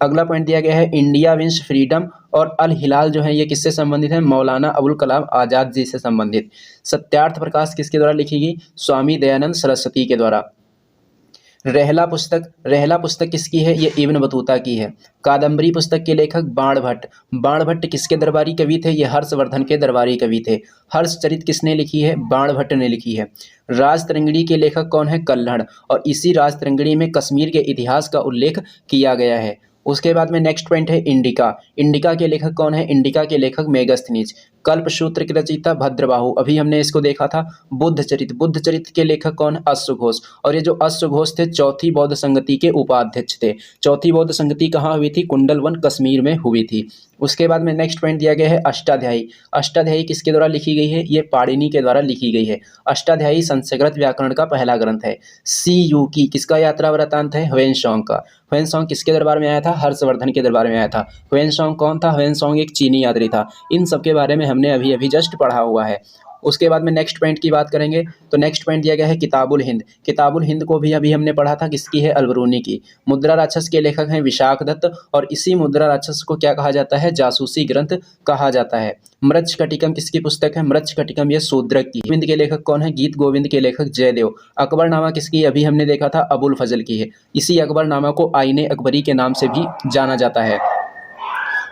अगला पॉइंट दिया गया है इंडिया विंस फ्रीडम और अल हिलाल जो है ये किससे संबंधित है, मौलाना अबुल कलाम आज़ाद जी से संबंधित। सत्यार्थ प्रकाश किसके द्वारा लिखी गई, स्वामी दयानंद सरस्वती के द्वारा। रहला पुस्तक, रहला पुस्तक किसकी है, ये इब्न बतूता की है। कादम्बरी पुस्तक के लेखक बाणभट्ट, बाणभट्ट किसके दरबारी कवि थे, ये हर्षवर्धन के दरबारी कवि थे। हर्षचरित किसने लिखी है, बाणभट्ट ने लिखी है। राजतरंगिणी के लेखक कौन है, कल्हड़, और इसी राजतरंगिणी में कश्मीर के इतिहास का उल्लेख किया गया है। उसके बाद में नेक्स्ट पॉइंट है इंडिका, इंडिका के लेखक कौन है, इंडिका के लेखक मेगस्थनीज। कल्पसूत्र के रचयिता भद्रबाहु, अभी हमने इसको देखा था। बुद्धचरित, बुद्धचरित के लेखक कौन है, अश्वघोष, और ये जो अश्वघोष थे चौथी बौद्ध संगति के उपाध्यक्ष थे। चौथी बौद्ध संगति कहाँ हुई थी, कुंडलवन कश्मीर में हुई थी। उसके बाद में नेक्स्ट पॉइंट दिया गया है अष्टाध्यायी, अष्टाध्यायी किसके द्वारा लिखी गई है, ये पाणिनि के द्वारा लिखी गई है। अष्टाध्यायी संस्कृत व्याकरण का पहला ग्रंथ है। सी यू की किसका यात्रा वृतांत है, ह्वेनसांग का। ह्वेनसांग किसके दरबार में आया था, हर्षवर्धन के दरबार में आया था। ह्वेनसांग कौन था, ह्वेनसांग एक चीनी यात्री था। इन सब के बारे में हमने अभी अभी जस्ट पढ़ा हुआ है। उसके बाद में नेक्स्ट पॉइंट की बात करेंगे तो नेक्स्ट पॉइंट दिया गया है किताबुल हिंद, किताबुल हिंद को भी अभी हमने पढ़ा था, किसकी है, अलबरूनी की। मुद्रा राक्षस के लेखक हैं विशाख दत्त, और इसी मुद्रा राक्षस को क्या कहा जाता है, जासूसी ग्रंथ कहा जाता है। मृच्छकटिकम किसकी पुस्तक है, मृच्छकटिकम ये शूद्रक की। गोविंद के लेखक कौन है, गीत गोविंद के लेखक जयदेव। अकबरनामा किसकी, अभी हमने देखा था, अबुल फजल की है। इसी अकबरनामा को आईने अकबरी के नाम से भी जाना जाता है।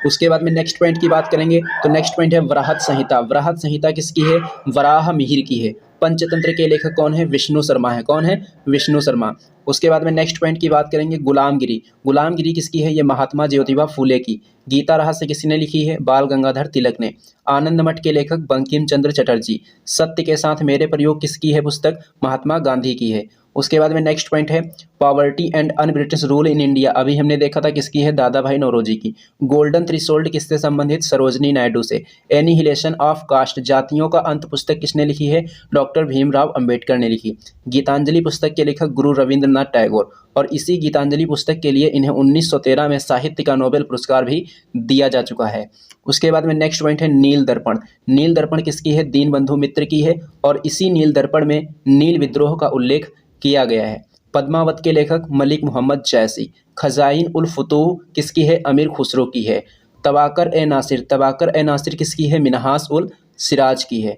उसके बाद में नेक्स्ट पॉइंट की बात करेंगे तो नेक्स्ट पॉइंट है वराहत संहिता, वराहत संहिता किसकी है, वराह मिहिर की है। पंचतंत्र के लेखक कौन है, विष्णु शर्मा है। कौन है, विष्णु शर्मा। उसके बाद में नेक्स्ट पॉइंट की बात करेंगे गुलामगिरी, गुलामगिरी किसकी है, ये महात्मा ज्योतिबा फूले की। गीता रहस्य किसने लिखी है, बाल गंगाधर तिलक ने। आनंद मठ के लेखक बंकिम चंद्र चटर्जी। सत्य के साथ मेरे प्रयोग किसकी है पुस्तक, महात्मा गांधी की है। उसके बाद में नेक्स्ट पॉइंट है poverty and un British rule in India, अभी हमने देखा था किसकी है, दादा भाई नौरोजी की। गोल्डन थ्रेशोल्ड किससे संबंधित, सरोजनी नायडू से। एनिहिलेशन ऑफ कास्ट, जातियों का अंत पुस्तक किसने लिखी है, डॉक्टर भीमराव अंबेडकर ने लिखी। गीतांजलि पुस्तक के लेखक गुरु रविंद्रनाथ टैगोर, और इसी गीतांजलि पुस्तक के लिए इन्हें 1913 में साहित्य का नोबेल पुरस्कार भी दिया जा चुका है। उसके बाद में नेक्स्ट पॉइंट है नील दर्पण, नील दर्पण किसकी है, दीनबंधु मित्र की है, और इसी नील दर्पण में नील विद्रोह का उल्लेख किया गया है। पद्मावत के लेखक मलिक मोहम्मद जैसी। खजाइन उल फुतूह किसकी है, अमीर खुसरो की है। तबाकर ए नासिर, तबाकर ए नासिर किसकी है, मिनहास उल सिराज की है।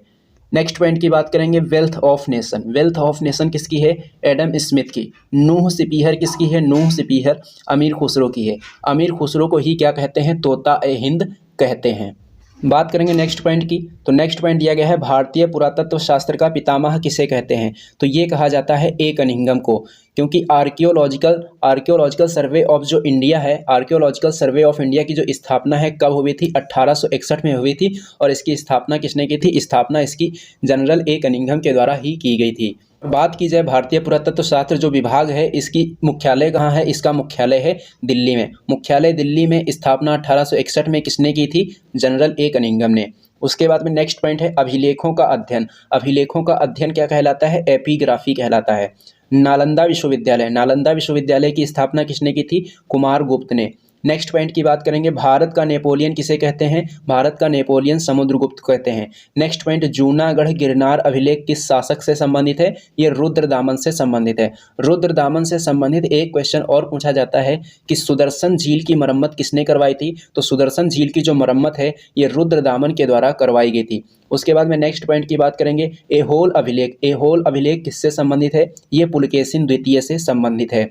नेक्स्ट पॉइंट की बात करेंगे wealth of nation, wealth of nation किसकी है, एडम स्मिथ की। नूह सिपीहर किसकी है, नूह सिपीहर अमीर खुसरो की है। अमीर खुसरो को ही क्या कहते हैं, तोता ए हिंद कहते हैं। बात करेंगे नेक्स्ट पॉइंट की तो नेक्स्ट पॉइंट दिया गया है भारतीय पुरातत्व शास्त्र का पितामह किसे कहते हैं, तो ये कहा जाता है ए कनिंघम को, क्योंकि आर्कियोलॉजिकल सर्वे ऑफ जो इंडिया है, आर्कियोलॉजिकल सर्वे ऑफ इंडिया की जो स्थापना है कब हुई थी, 1861 में हुई थी। और इसकी स्थापना किसने की थी, स्थापना इसकी जनरल ए कनिंघम के द्वारा ही की गई थी। बात की जाए भारतीय पुरातत्व शास्त्र जो विभाग है, इसकी मुख्यालय कहाँ है, इसका मुख्यालय है दिल्ली में। मुख्यालय दिल्ली में, स्थापना 1861 में किसने की थी, जनरल ए कनिंघम ने। उसके बाद में नेक्स्ट पॉइंट है अभिलेखों का अध्ययन, अभिलेखों का अध्ययन क्या कहलाता है, एपिग्राफी कहलाता है। नालंदा विश्वविद्यालय, नालंदा विश्वविद्यालय की स्थापना किसने की थी, कुमार गुप्त ने। नेक्स्ट पॉइंट की बात करेंगे भारत का नेपोलियन किसे कहते हैं, भारत का नेपोलियन समुद्रगुप्त कहते हैं। नेक्स्ट पॉइंट जूनागढ़ गिरनार अभिलेख किस शासक से संबंधित है, ये रुद्रदामन से संबंधित है। रुद्रदामन से संबंधित एक क्वेश्चन और पूछा जाता है कि सुदर्शन झील की मरम्मत किसने करवाई थी, तो सुदर्शन झील की जो मरम्मत है ये रुद्रदामन के द्वारा करवाई गई थी। उसके बाद में नेक्स्ट पॉइंट की बात करेंगे एहोल अभिलेख, एहोल अभिलेख किससे संबंधित है, ये पुलकेशिन द्वितीय से संबंधित है।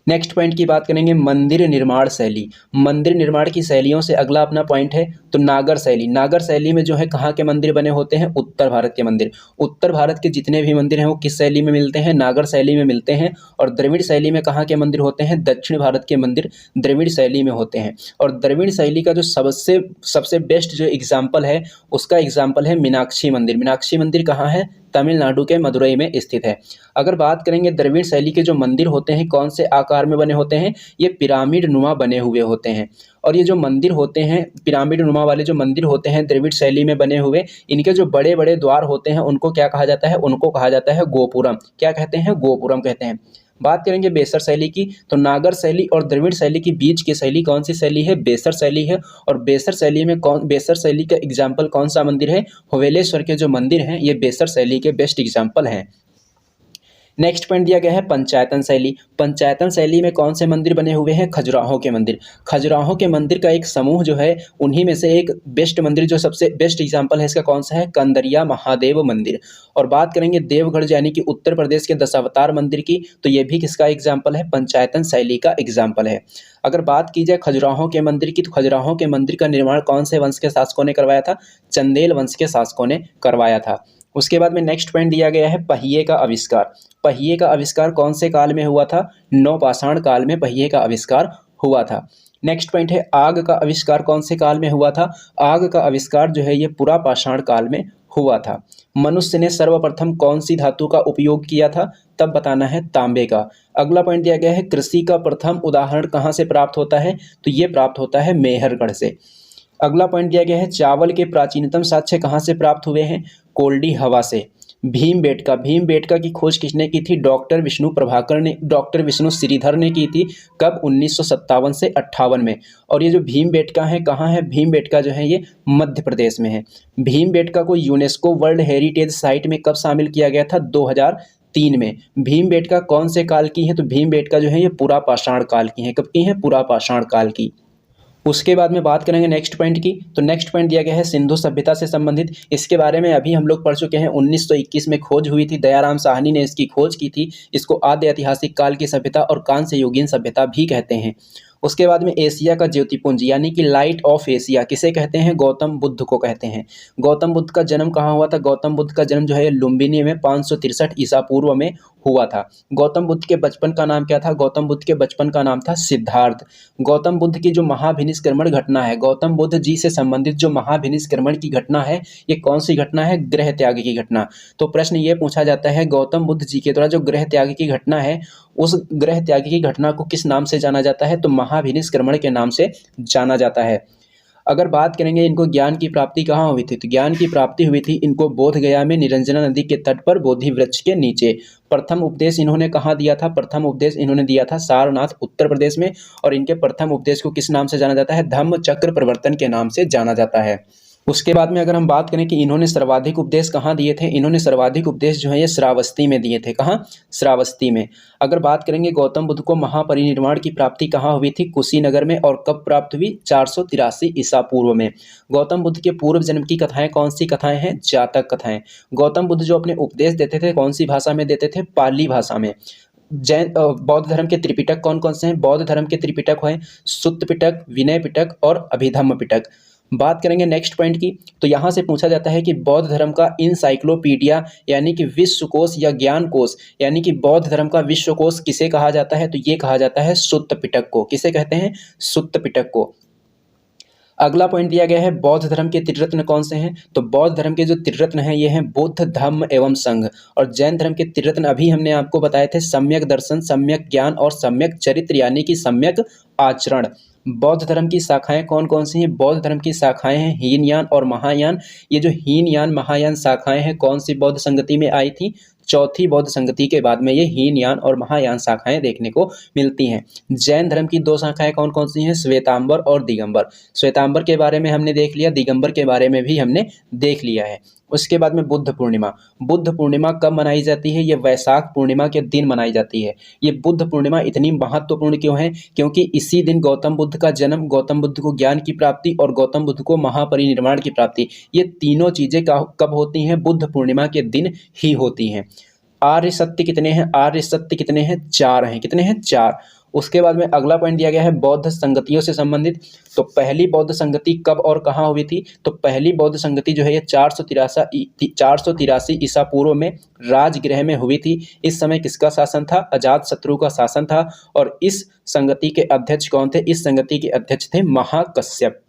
नेक्स्ट पॉइंट की बात करेंगे मंदिर निर्माण शैली, मंदिर निर्माण की शैलियों से अगला अपना पॉइंट है तो नागर शैली। नागर शैली में जो है कहाँ के मंदिर बने होते हैं, उत्तर भारत के मंदिर। उत्तर भारत के जितने भी मंदिर हैं वो किस शैली में मिलते हैं, नागर शैली में मिलते हैं। और द्रविड़ शैली में कहाँ के मंदिर होते हैं, दक्षिण भारत के मंदिर द्रविड़ शैली में होते हैं। और द्रविड़ शैली का जो सबसे बेस्ट जो एग्जाम्पल है उसका एग्जाम्पल है मीनाक्षी मंदिर। मीनाक्षी मंदिर कहाँ है, तमिलनाडु के मदुरई में स्थित है। अगर बात करेंगे द्रविड़ शैली के जो मंदिर होते हैं कौन से आकार में बने होते हैं, ये पिरामिड नुमा बने हुए होते हैं। और ये जो मंदिर होते हैं पिरामिड नुमा वाले जो मंदिर होते हैं द्रविड़ शैली में बने हुए, इनके जो बड़े बड़े द्वार होते हैं उनको क्या कहा जाता है, उनको कहा जाता है गोपुरम। क्या कहते हैं, गोपुरम कहते हैं। बात करेंगे बेसर शैली की, तो नागर शैली और द्रविड़ शैली के बीच की शैली कौन सी शैली है, बेसर शैली है। और बेसर शैली में बेसर शैली का एग्जाम्पल कौन सा मंदिर है, हवेलेश्वर के जो मंदिर हैं ये बेसर शैली के बेस्ट एग्जाम्पल हैं। नेक्स्ट पॉइंट दिया गया है पंचायतन शैली। पंचायतन शैली में कौन से मंदिर बने हुए हैं, खजुराहो के मंदिर। खजुराहो के मंदिर का एक समूह जो है उन्हीं में से एक बेस्ट मंदिर जो सबसे बेस्ट एग्जांपल है इसका कौन सा है, कंदरिया महादेव मंदिर। और बात करेंगे देवगढ़ यानी कि उत्तर प्रदेश के दशावतार मंदिर की, तो ये भी किसका एग्जाम्पल है, पंचायतन शैली का एग्जाम्पल है। अगर बात की जाए खजुराहो के मंदिर की, तो खजुराहो के मंदिर का निर्माण कौन से वंश के शासकों ने करवाया था, चंदेल वंश के शासकों ने करवाया था। उसके बाद में नेक्स्ट पॉइंट दिया गया है पहिए का आविष्कार। पहिए का आविष्कार कौन से काल में हुआ था, नवपाषाण काल में पहिए का आविष्कार हुआ था। नेक्स्ट पॉइंट है आग का आविष्कार कौन से काल में हुआ था, आग का आविष्कार जो है ये पुरापाषाण काल में हुआ था। मनुष्य ने सर्वप्रथम कौन सी धातु का उपयोग किया था, तब बताना है तांबे का। अगला पॉइंट दिया गया है कृषि का प्रथम उदाहरण कहाँ से प्राप्त होता है, तो ये प्राप्त होता है मेहरगढ़ से। अगला पॉइंट दिया गया है चावल के प्राचीनतम साक्ष्य कहाँ से प्राप्त हुए हैं, कोल्डी हवा से। भीमबेटका की खोज किसने की थी, डॉक्टर विष्णु श्रीधर ने की थी। कब, 1957 से 58 में। और ये जो भीमबेटका है कहाँ है, भीमबेटका जो है ये मध्य प्रदेश में है। भीमबेटका को यूनेस्को वर्ल्ड हेरिटेज साइट में कब शामिल किया गया था, 2003 में। भीमबेटका कौन से काल की है, तो भीमबेटका जो है ये पुरापाषाण काल की है। कब की है, पुरापाषाण काल की। उसके बाद में बात करेंगे नेक्स्ट पॉइंट की, तो नेक्स्ट पॉइंट दिया गया है सिंधु सभ्यता से संबंधित। इसके बारे में अभी हम लोग पढ़ चुके हैं, 1921 में खोज हुई थी, दयाराम साहनी ने इसकी खोज की थी। इसको आद्य ऐतिहासिक काल की सभ्यता और कांस्य युगीन सभ्यता भी कहते हैं। उसके बाद में एशिया का ज्योतिपुंज यानी कि लाइट ऑफ एशिया किसे कहते हैं, गौतम बुद्ध को कहते हैं। गौतम बुद्ध का जन्म कहाँ हुआ था, गौतम बुद्ध का जन्म जो है लुम्बिनी में 563 ईसा पूर्व में हुआ था। गौतम बुद्ध के बचपन का नाम क्या था, गौतम बुद्ध के बचपन का नाम था सिद्धार्थ। गौतम बुद्ध की जो महाभिनिष्क्रमण घटना है, गौतम बुद्ध जी से संबंधित जो महाभिनिष्क्रमण की घटना है, ये कौन सी घटना है, गृह त्याग की घटना। तो प्रश्न ये पूछा जाता है गौतम बुद्ध जी के द्वारा जो गृह त्याग की घटना है, उस गृह त्याग की घटना को किस नाम से जाना जाता है, तो महाभिनिष्क्रमण के नाम से जाना जाता है। अगर बात करेंगे इनको ज्ञान की प्राप्ति कहाँ हुई थी, तो ज्ञान की प्राप्ति हुई थी इनको बोध गया में निरंजना नदी के तट पर बोधि वृक्ष के नीचे। प्रथम उपदेश इन्होंने कहाँ दिया था, प्रथम उपदेश इन्होंने दिया था सारनाथ उत्तर प्रदेश में। और इनके प्रथम उपदेश को किस नाम से जाना जाता है, धम्म चक्र प्रवर्तन के नाम से जाना जाता है। उसके बाद में अगर हम बात करें कि इन्होंने सर्वाधिक उपदेश कहाँ दिए थे, इन्होंने सर्वाधिक उपदेश जो है ये श्रावस्ती में दिए थे। कहाँ, श्रावस्ती में। अगर बात करेंगे गौतम बुद्ध को महापरिनिर्वाण की प्राप्ति कहाँ हुई थी, कुशीनगर में। और कब प्राप्त हुई, 483 ईसा पूर्व में। गौतम बुद्ध के पूर्व जन्म की कथाएं कौन सी कथाएं हैं, जातक कथाएं। गौतम बुद्ध जो अपने उपदेश देते थे कौन सी भाषा में देते थे, पाली भाषा में। बौद्ध धर्म के त्रिपिटक कौन कौन से हैं, बौद्ध धर्म के त्रिपिटक हैं सुत्त पिटक, विनय पिटक और अभिधम्म पिटक। बात करेंगे नेक्स्ट पॉइंट की, तो यहाँ से पूछा जाता है कि बौद्ध धर्म का इनसाइक्लोपीडिया यानी कि विश्वकोश या ज्ञान कोश यानी कि बौद्ध धर्म का विश्वकोश किसे कहा जाता है, तो ये कहा जाता है सुत्त पिटक को। किसे कहते हैं, सुत्त पिटक को। अगला पॉइंट दिया गया है बौद्ध धर्म के त्रिरत्न कौन से हैं, तो बौद्ध धर्म के जो त्रिरत्न हैं ये हैं बुद्ध, धम्म एवं संघ। और जैन धर्म के त्रिरत्न अभी हमने आपको बताए थे, सम्यक दर्शन, सम्यक ज्ञान और सम्यक चरित्र यानी कि सम्यक आचरण। बौद्ध धर्म की शाखाएं कौन कौन सी हैं, बौद्ध धर्म की शाखाएं हैं हीनयान और महायान। ये जो हीनयान महायान शाखाएं हैं कौन सी बौद्ध संगति में आई थी, चौथी बौद्ध संगति के बाद में ये हीनयान और महायान शाखाएं देखने को मिलती हैं। जैन धर्म की दो शाखाएं कौन कौन सी हैं, श्वेतांबर और दिगंबर। श्वेतांबर के बारे में हमने देख लिया, दिगंबर के बारे में भी हमने देख लिया है। उसके बाद में बुद्ध पूर्णिमा। बुद्ध पूर्णिमा कब मनाई जाती है, ये वैशाख पूर्णिमा के दिन मनाई जाती है। ये बुद्ध पूर्णिमा इतनी महत्वपूर्ण क्यों है, क्योंकि इसी दिन गौतम बुद्ध का जन्म, गौतम बुद्ध को ज्ञान की प्राप्ति और गौतम बुद्ध को महापरिनिर्वाण की प्राप्ति, ये तीनों चीजें कब होती हैं, बुद्ध पूर्णिमा के दिन ही होती हैं। आर्य सत्य कितने हैं, आर्य सत्य कितने हैं, 4 हैं। कितने हैं, 4। उसके बाद में अगला पॉइंट दिया गया है बौद्ध संगतियों से संबंधित। तो पहली बौद्ध संगति कब और कहाँ हुई थी, तो पहली बौद्ध संगति जो है ये 483 ईसा पूर्व में राजगृह में हुई थी। इस समय किसका शासन था, अजातशत्रु का शासन था। और इस संगति के अध्यक्ष कौन थे, इस संगति के अध्यक्ष थे महाकश्यप।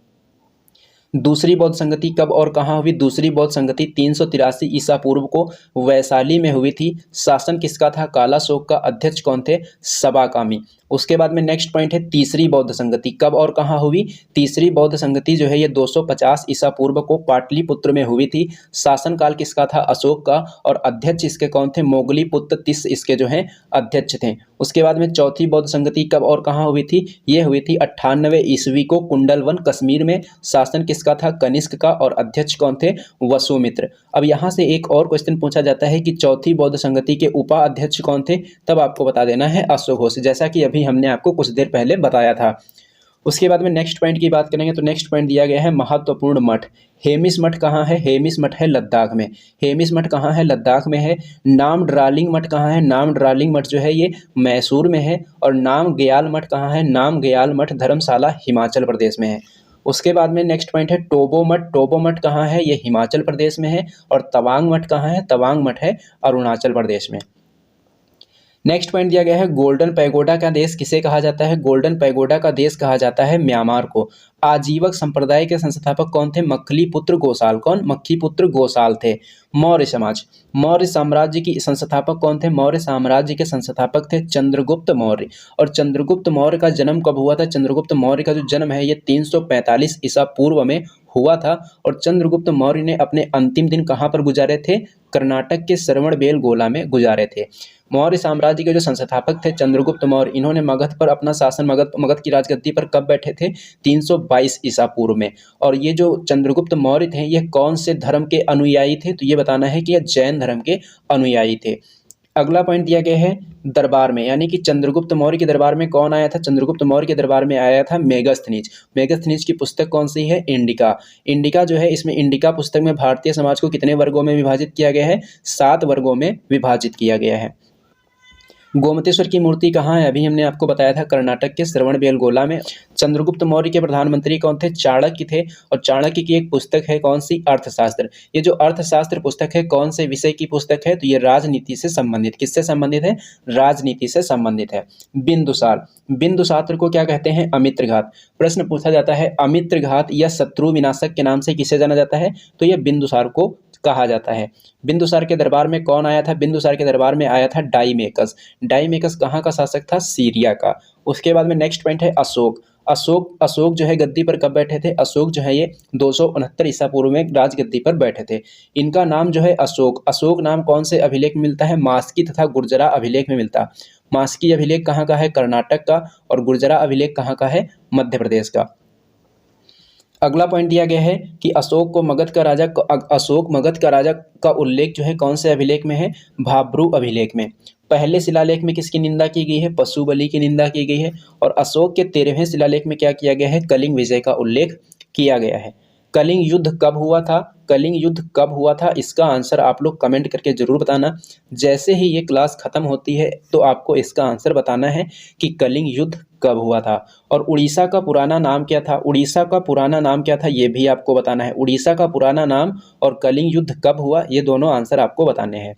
दूसरी बौद्ध संगति कब और कहाँ हुई? दूसरी बौद्ध संगति 383 ईसा पूर्व को वैशाली में हुई थी। शासन किसका था? कालाशोक का। अध्यक्ष कौन थे? सबाकामी। उसके बाद में नेक्स्ट पॉइंट है तीसरी बौद्ध संगति कब और कहाँ हुई? तीसरी बौद्ध संगति जो है ये 250 ईसा पूर्व को पाटलिपुत्र में हुई थी। शासनकाल किसका था? अशोक का। और अध्यक्ष इसके कौन थे? मोगलीपुत्र तिस इसके जो हैं अध्यक्ष थे। उसके बाद में चौथी बौद्ध संगति कब और कहाँ हुई थी? ये हुई थी 98 ईस्वी को कुंडलवन कश्मीर में। शासन किसका था? कनिष्क का। और अध्यक्ष कौन थे? वसुमित्र। अब यहाँ से एक और क्वेश्चन पूछा जाता है कि चौथी बौद्ध संगति के उपाध्यक्ष कौन थे? तब आपको बता देना है अश्वघोष, जैसा कि अभी हमने आपको कुछ देर पहले बताया था। उसके बाद में नेक्स्ट पॉइंट की बात करेंगे तो नेक्स्ट पॉइंट दिया गया है महत्वपूर्ण मठ। हेमिस मठ कहाँ है? हेमिस मठ है लद्दाख में। हेमिस मठ कहाँ है? लद्दाख में है। नाम ड्रालिंग मठ कहाँ है? नाम ड्रालिंग मठ जो है ये मैसूर में है। और नाम गयाल मठ कहाँ है? नाम गयाल मठ धर्मशाला हिमाचल प्रदेश में है। उसके बाद में नेक्स्ट पॉइंट है टोबो मठ। टोबो मठ कहाँ है? ये हिमाचल प्रदेश में है। और तवांग मठ कहाँ है? तवांग मठ है अरुणाचल प्रदेश में। नेक्स्ट पॉइंट दिया गया है गोल्डन पैगोडा का देश किसे कहा जाता है? गोल्डन पैगोडा का देश कहा जाता है म्यांमार को। आजीवक संप्रदाय के संस्थापक कौन थे? मखलीपुत्र गोसाल। कौन? मखीपुत्र गोसाल थे। मौर्य समाज, मौर्य साम्राज्य की संस्थापक कौन थे? मौर्य साम्राज्य के संस्थापक थे चंद्रगुप्त मौर्य। और चंद्रगुप्त मौर्य का जन्म कब हुआ था? चंद्रगुप्त मौर्य का जो जन्म है ये 345 ईसा पूर्व में हुआ था। और चंद्रगुप्त मौर्य ने अपने अंतिम दिन कहाँ पर गुजारे थे? कर्नाटक के श्रवणबेलगोला में गुजारे थे। मौर्य साम्राज्य के जो संस्थापक थे चंद्रगुप्त मौर्य, इन्होंने मगध पर अपना शासन मगध की राजगद्दी पर कब बैठे थे? 322 ईसा पूर्व में। और ये जो चंद्रगुप्त मौर्य थे ये कौन से धर्म के अनुयायी थे? तो ये बताना है कि ये जैन धर्म के अनुयायी थे। अगला पॉइंट दिया गया है दरबार में, यानी कि चंद्रगुप्त मौर्य के दरबार में कौन आया था? चंद्रगुप्त मौर्य के दरबार में आया था मेगस्थनीज। मेगस्थनीज की पुस्तक कौन सी है? इंडिका। इंडिका जो है, इसमें इंडिका पुस्तक में भारतीय समाज को कितने वर्गों में विभाजित किया गया है? 7 वर्गों में विभाजित किया गया है। गोमतेश्वर की मूर्ति कहाँ है? अभी हमने आपको बताया था कर्नाटक के श्रवणबेलगोला में। चंद्रगुप्त मौर्य के प्रधानमंत्री कौन थे? चाणक्य थे। और चाणक्य की एक पुस्तक है कौन सी? अर्थशास्त्र। ये जो अर्थशास्त्र पुस्तक है कौन से विषय की पुस्तक है? तो ये राजनीति से संबंधित। किससे संबंधित है? राजनीति से संबंधित है। बिंदुसार, बिंदुसार को क्या कहते हैं? अमित्रघात। प्रश्न पूछा जाता है अमित्रघात या शत्रु विनाशक के नाम से किसे जाना जाता है? तो ये बिंदुसार को कहा जाता है। बिंदुसार के दरबार में कौन आया था? बिंदुसार के दरबार में आया था डाइमेकस। डाइमेकस कहाँ का शासक था? सीरिया का। उसके बाद में नेक्स्ट पॉइंट है अशोक। अशोक जो है गद्दी पर कब बैठे थे? अशोक जो है ये 269 ईसा पूर्व में राजगद्दी पर बैठे थे। इनका नाम जो है अशोक, अशोक नाम कौन से अभिलेख में मिलता है? मास्की तथा गुर्जरा अभिलेख में मिलता है। मास्की अभिलेख कहाँ का है? कर्नाटक का। और गुर्जरा अभिलेख कहाँ का है? मध्य प्रदेश का। अगला पॉइंट दिया गया है कि अशोक मगध का राजा का उल्लेख जो है कौन से अभिलेख में है? भाब्रू अभिलेख में। पहले शिलालेख में किसकी निंदा की गई है? पशु बलि की निंदा की गई है। और अशोक के 13वें शिलालेख में क्या किया गया है? कलिंग विजय का उल्लेख किया गया है। कलिंग युद्ध कब हुआ था? कलिंग युद्ध कब हुआ था? इसका आंसर आप लोग कमेंट करके जरूर बताना। जैसे ही ये क्लास खत्म होती है तो आपको इसका आंसर बताना है कि कलिंग युद्ध कब हुआ था। और उड़ीसा का पुराना नाम क्या था? उड़ीसा का पुराना नाम क्या था ये भी आपको बताना है। उड़ीसा का पुराना नाम और कलिंग युद्ध कब हुआ ये दोनों आंसर आपको बताने हैं।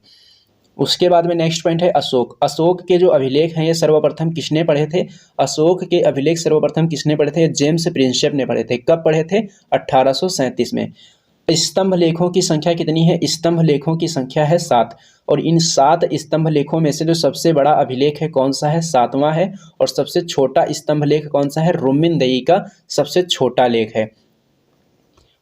उसके बाद में नेक्स्ट पॉइंट है अशोक। अशोक के जो अभिलेख हैं ये सर्वप्रथम किसने पढ़े थे? अशोक के अभिलेख सर्वप्रथम किसने पढ़े थे? जेम्स प्रिंसेप ने पढ़े थे। कब पढ़े थे? 1837 में। स्तंभ लेखों की संख्या कितनी है? स्तंभ लेखों की संख्या है 7। और इन 7 स्तंभ लेखों में से जो सबसे बड़ा अभिलेख है कौन सा है? 7वां है। और सबसे छोटा स्तंभ लेख कौन सा है? रुमिनदई का सबसे छोटा लेख है।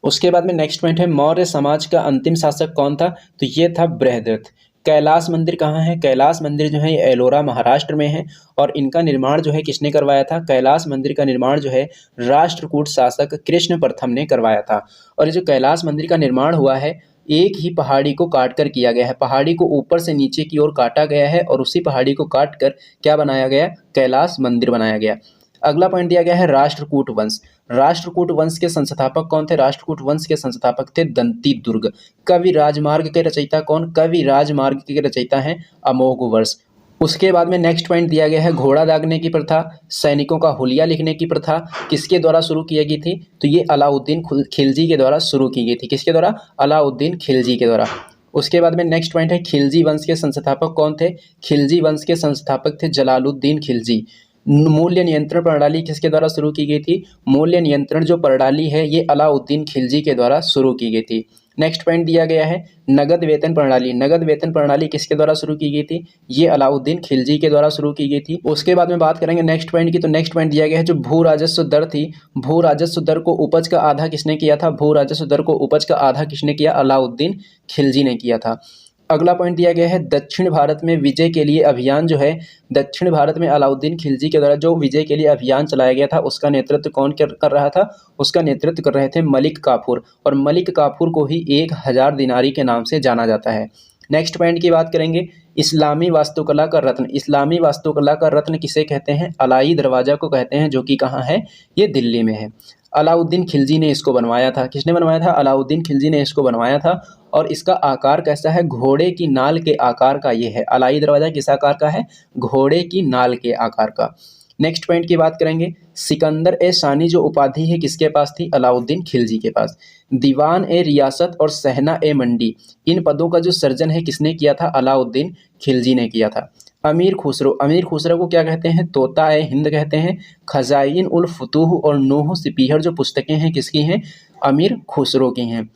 उसके बाद में नेक्स्ट पॉइंट है मौर्य समाज का अंतिम शासक कौन था? तो ये था बृहद्रथ। कैलाश मंदिर कहाँ है? कैलाश मंदिर जो है ये एलोरा महाराष्ट्र में है। और इनका निर्माण जो है किसने करवाया था? कैलाश मंदिर का निर्माण जो है राष्ट्रकूट शासक कृष्ण प्रथम ने करवाया था। और ये जो कैलाश मंदिर का निर्माण हुआ है एक ही पहाड़ी को काट कर किया गया है। पहाड़ी को ऊपर से नीचे की ओर काटा गया है और उसी पहाड़ी को काट कर क्या बनाया गया? कैलाश मंदिर बनाया गया। अगला पॉइंट दिया गया है राष्ट्रकूट वंश। राष्ट्रकूट वंश के संस्थापक कौन थे? राष्ट्रकूट वंश के संस्थापक थे दंती दुर्ग। कवि राजमार्ग के रचयिता कौन? कवि राजमार्ग के रचयिता हैं अमोघवर्ष। उसके बाद में नेक्स्ट पॉइंट दिया गया है घोड़ा दागने की प्रथा, सैनिकों का हुलिया लिखने की प्रथा किसके द्वारा शुरू की गई थी? तो ये अलाउद्दीन खिलजी के द्वारा शुरू की गई थी। किसके द्वारा? अलाउद्दीन खिलजी के द्वारा। उसके बाद में नेक्स्ट पॉइंट है खिलजी वंश के संस्थापक कौन थे? खिलजी वंश के संस्थापक थे जलालुद्दीन खिलजी। मूल्य नियंत्रण प्रणाली किसके द्वारा शुरू की गई थी? मूल्य नियंत्रण जो प्रणाली है ये अलाउद्दीन खिलजी के द्वारा शुरू की गई थी। नेक्स्ट पॉइंट दिया गया है नगद वेतन प्रणाली। नगद वेतन प्रणाली किसके द्वारा शुरू की गई थी? ये अलाउद्दीन खिलजी के द्वारा शुरू की गई थी। उसके बाद में बात करेंगे नेक्स्ट पॉइंट की, तो नेक्स्ट पॉइंट दिया गया है जो भू राजस्व दर थी, भू राजस्व दर को उपज का आधा किसने किया था? भू राजस्व दर को उपज का आधा किसने किया? अलाउद्दीन खिलजी ने किया था। अगला पॉइंट दिया गया है दक्षिण भारत में विजय के लिए अभियान जो है, दक्षिण भारत में अलाउद्दीन खिलजी के द्वारा जो विजय के लिए अभियान चलाया गया था उसका नेतृत्व कौन कर रहा था? उसका नेतृत्व कर रहे थे मलिक काफूर, और मलिक काफूर को ही 1000 दिनारी के नाम से जाना जाता है। नेक्स्ट पॉइंट की बात करेंगे इस्लामी वास्तुकला का रत्न। इस्लामी वास्तुकला का रत्न किसे कहते हैं? अलाई दरवाजा को कहते हैं, जो कि कहाँ है? ये दिल्ली में है। अलाउद्दीन खिलजी ने इसको बनवाया था। किसने बनवाया था? अलाउद्दीन खिलजी ने इसको बनवाया था। और इसका आकार कैसा है? घोड़े की नाल के आकार का ये है। अलाई दरवाजा किस आकार का है? घोड़े की नाल के आकार का। नेक्स्ट पॉइंट की बात करेंगे सिकंदर ए शानी जो उपाधि है किसके पास थी? अलाउद्दीन खिलजी के पास। दीवान ए रियासत और सहना ए मंडी, इन पदों का जो सृजन है किसने किया था? अलाउद्दीन खिलजी ने किया था। अमीर खुसरो, अमीर खुसरो को क्या कहते हैं? तोता ए हिंद कहते हैं। खजाइन उल फुतूह और नूह सिपीहर जो पुस्तकें हैं किसकी हैं? अमीर खुसरो की हैं।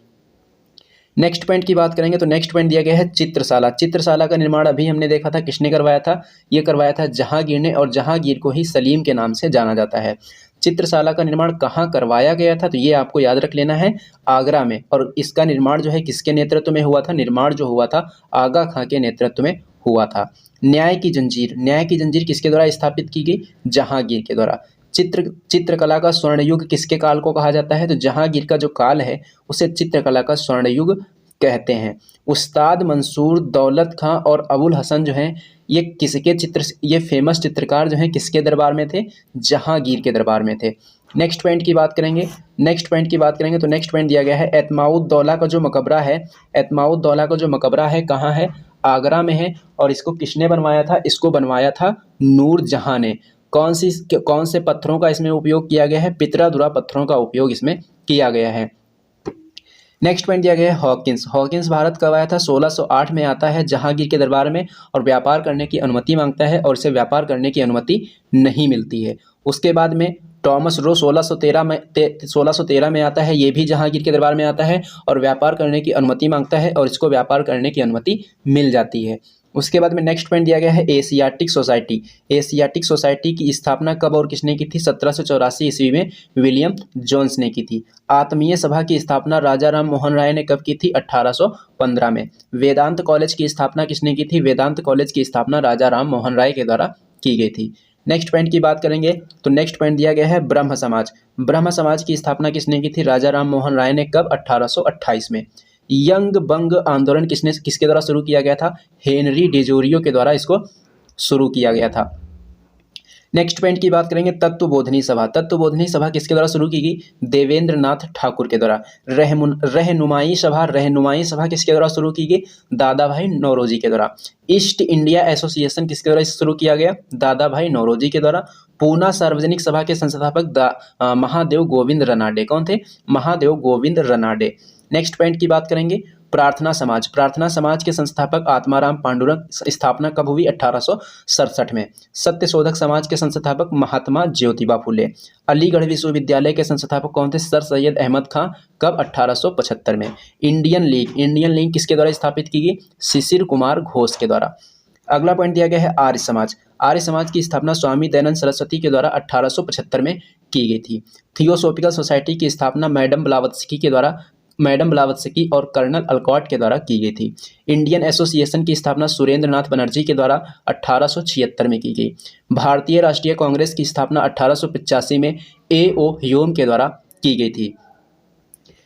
नेक्स्ट पॉइंट की बात करेंगे तो नेक्स्ट पॉइंट दिया गया है चित्रशाला। चित्रशाला का निर्माण अभी हमने देखा था किसने करवाया था? ये करवाया था जहांगीर ने, और जहांगीर को ही सलीम के नाम से जाना जाता है। चित्रशाला का निर्माण कहाँ करवाया गया था? तो ये आपको याद रख लेना है, आगरा में। और इसका निर्माण जो है किसके नेतृत्व में हुआ था? निर्माण जो हुआ था आगा खां के नेतृत्व में हुआ था। न्याय की जंजीर, न्याय की जंजीर किसके द्वारा स्थापित की गई? जहांगीर के द्वारा। चित्रकला का स्वर्ण युग किसके काल को कहा जाता है? तो जहांगीर का जो काल है उसे चित्रकला का स्वर्ण युग कहते हैं। उस्ताद मंसूर, दौलत खां और अबुल हसन जो हैं ये किसके ये फेमस चित्रकार जो हैं किसके दरबार में थे? जहांगीर के दरबार में थे। नेक्स्ट पॉइंट की बात करेंगे, नेक्स्ट पॉइंट की बात करेंगे तो नेक्स्ट पॉइंट दिया गया है एतमाउद्दौला का जो मकबरा है, एतमाउद्दौला का जो मकबरा है कहाँ है? आगरा में है। और इसको किसने बनवाया था? इसको बनवाया था नूरजहां ने। कौन से पत्थरों का इसमें उपयोग किया गया है? पितरादुरा पत्थरों का उपयोग इसमें किया गया है। नेक्स्ट पॉइंट दिया गया है हॉकिंस। हॉकिंस भारत कब आया था? 1608 में आता है जहांगीर के दरबार में, और व्यापार करने की अनुमति मांगता है, और इसे व्यापार करने की अनुमति नहीं मिलती है। उसके बाद में टॉमस रो 1613 में आता है, ये भी जहांगीर के दरबार में आता है और व्यापार करने की अनुमति मांगता है, और इसको व्यापार करने की अनुमति मिल जाती है। उसके बाद में नेक्स्ट पॉइंट दिया गया है एशियाटिक सोसाइटी। एशियाटिक सोसाइटी की स्थापना कब और किसने की थी? 1784 ईस्वी में विलियम जोन्स ने की थी। आत्मीय सभा की स्थापना राजा राम मोहन राय ने कब की थी? 1815 में। वेदांत कॉलेज की स्थापना किसने की थी? वेदांत कॉलेज की स्थापना राजा राम मोहन राय के द्वारा की गई थी। नेक्स्ट पॉइंट की बात करेंगे तो नेक्स्ट पॉइंट दिया गया है ब्रह्म समाज। ब्रह्म समाज की स्थापना किसने की थी? राजा राम मोहन राय ने। कब? 1828 में। यंग बंग आंदोलन किसके द्वारा शुरू किया गया था? हेनरी डेजोरियो के द्वारा इसको शुरू किया गया था। नेक्स्ट पॉइंट की बात करेंगे तत्वबोधनी सभा। तत्वबोधनी सभा किसके द्वारा शुरू की गई? देवेंद्र नाथ ठाकुर के द्वारा। रहनुमाई सभा किसके द्वारा शुरू की गई? दादा भाई नौरोजी के द्वारा। ईस्ट इंडिया एसोसिएशन किसके द्वारा शुरू किया गया? दादा भाई नौरोजी के द्वारा। पूना सार्वजनिक सभा के संस्थापक महादेव गोविंद रनाडे। कौन थे? महादेव गोविंद रनाडे। नेक्स्ट पॉइंट की बात करेंगे प्रार्थना समाज। प्रार्थना समाज के संस्थापक आत्माराम पांडुरंग। स्थापना कब हुई? 1867 में। सत्यशोधक समाज के संस्थापक महात्मा ज्योतिबा फुले। अलीगढ़ विश्वविद्यालय के संस्थापक कौन थे? सर सैयद अहमद खां। कब? 1875 में। इंडियन लीग किसके द्वारा स्थापित की गई? शिशिर कुमार घोष के द्वारा। अगला पॉइंट दिया गया है आर्य समाज। आर्य समाज की स्थापना स्वामी दयानंद सरस्वती के द्वारा 1875 में की गई थी। थियोसॉफिकल सोसाइटी की स्थापना मैडम ब्लावत्स्की और कर्नल अलकॉट के द्वारा की गई थी। इंडियन एसोसिएशन की स्थापना सुरेंद्र नाथ बनर्जी के द्वारा 1876 में की गई। भारतीय राष्ट्रीय कांग्रेस की स्थापना 1885 में A.O. ह्यूम के द्वारा की गई थी।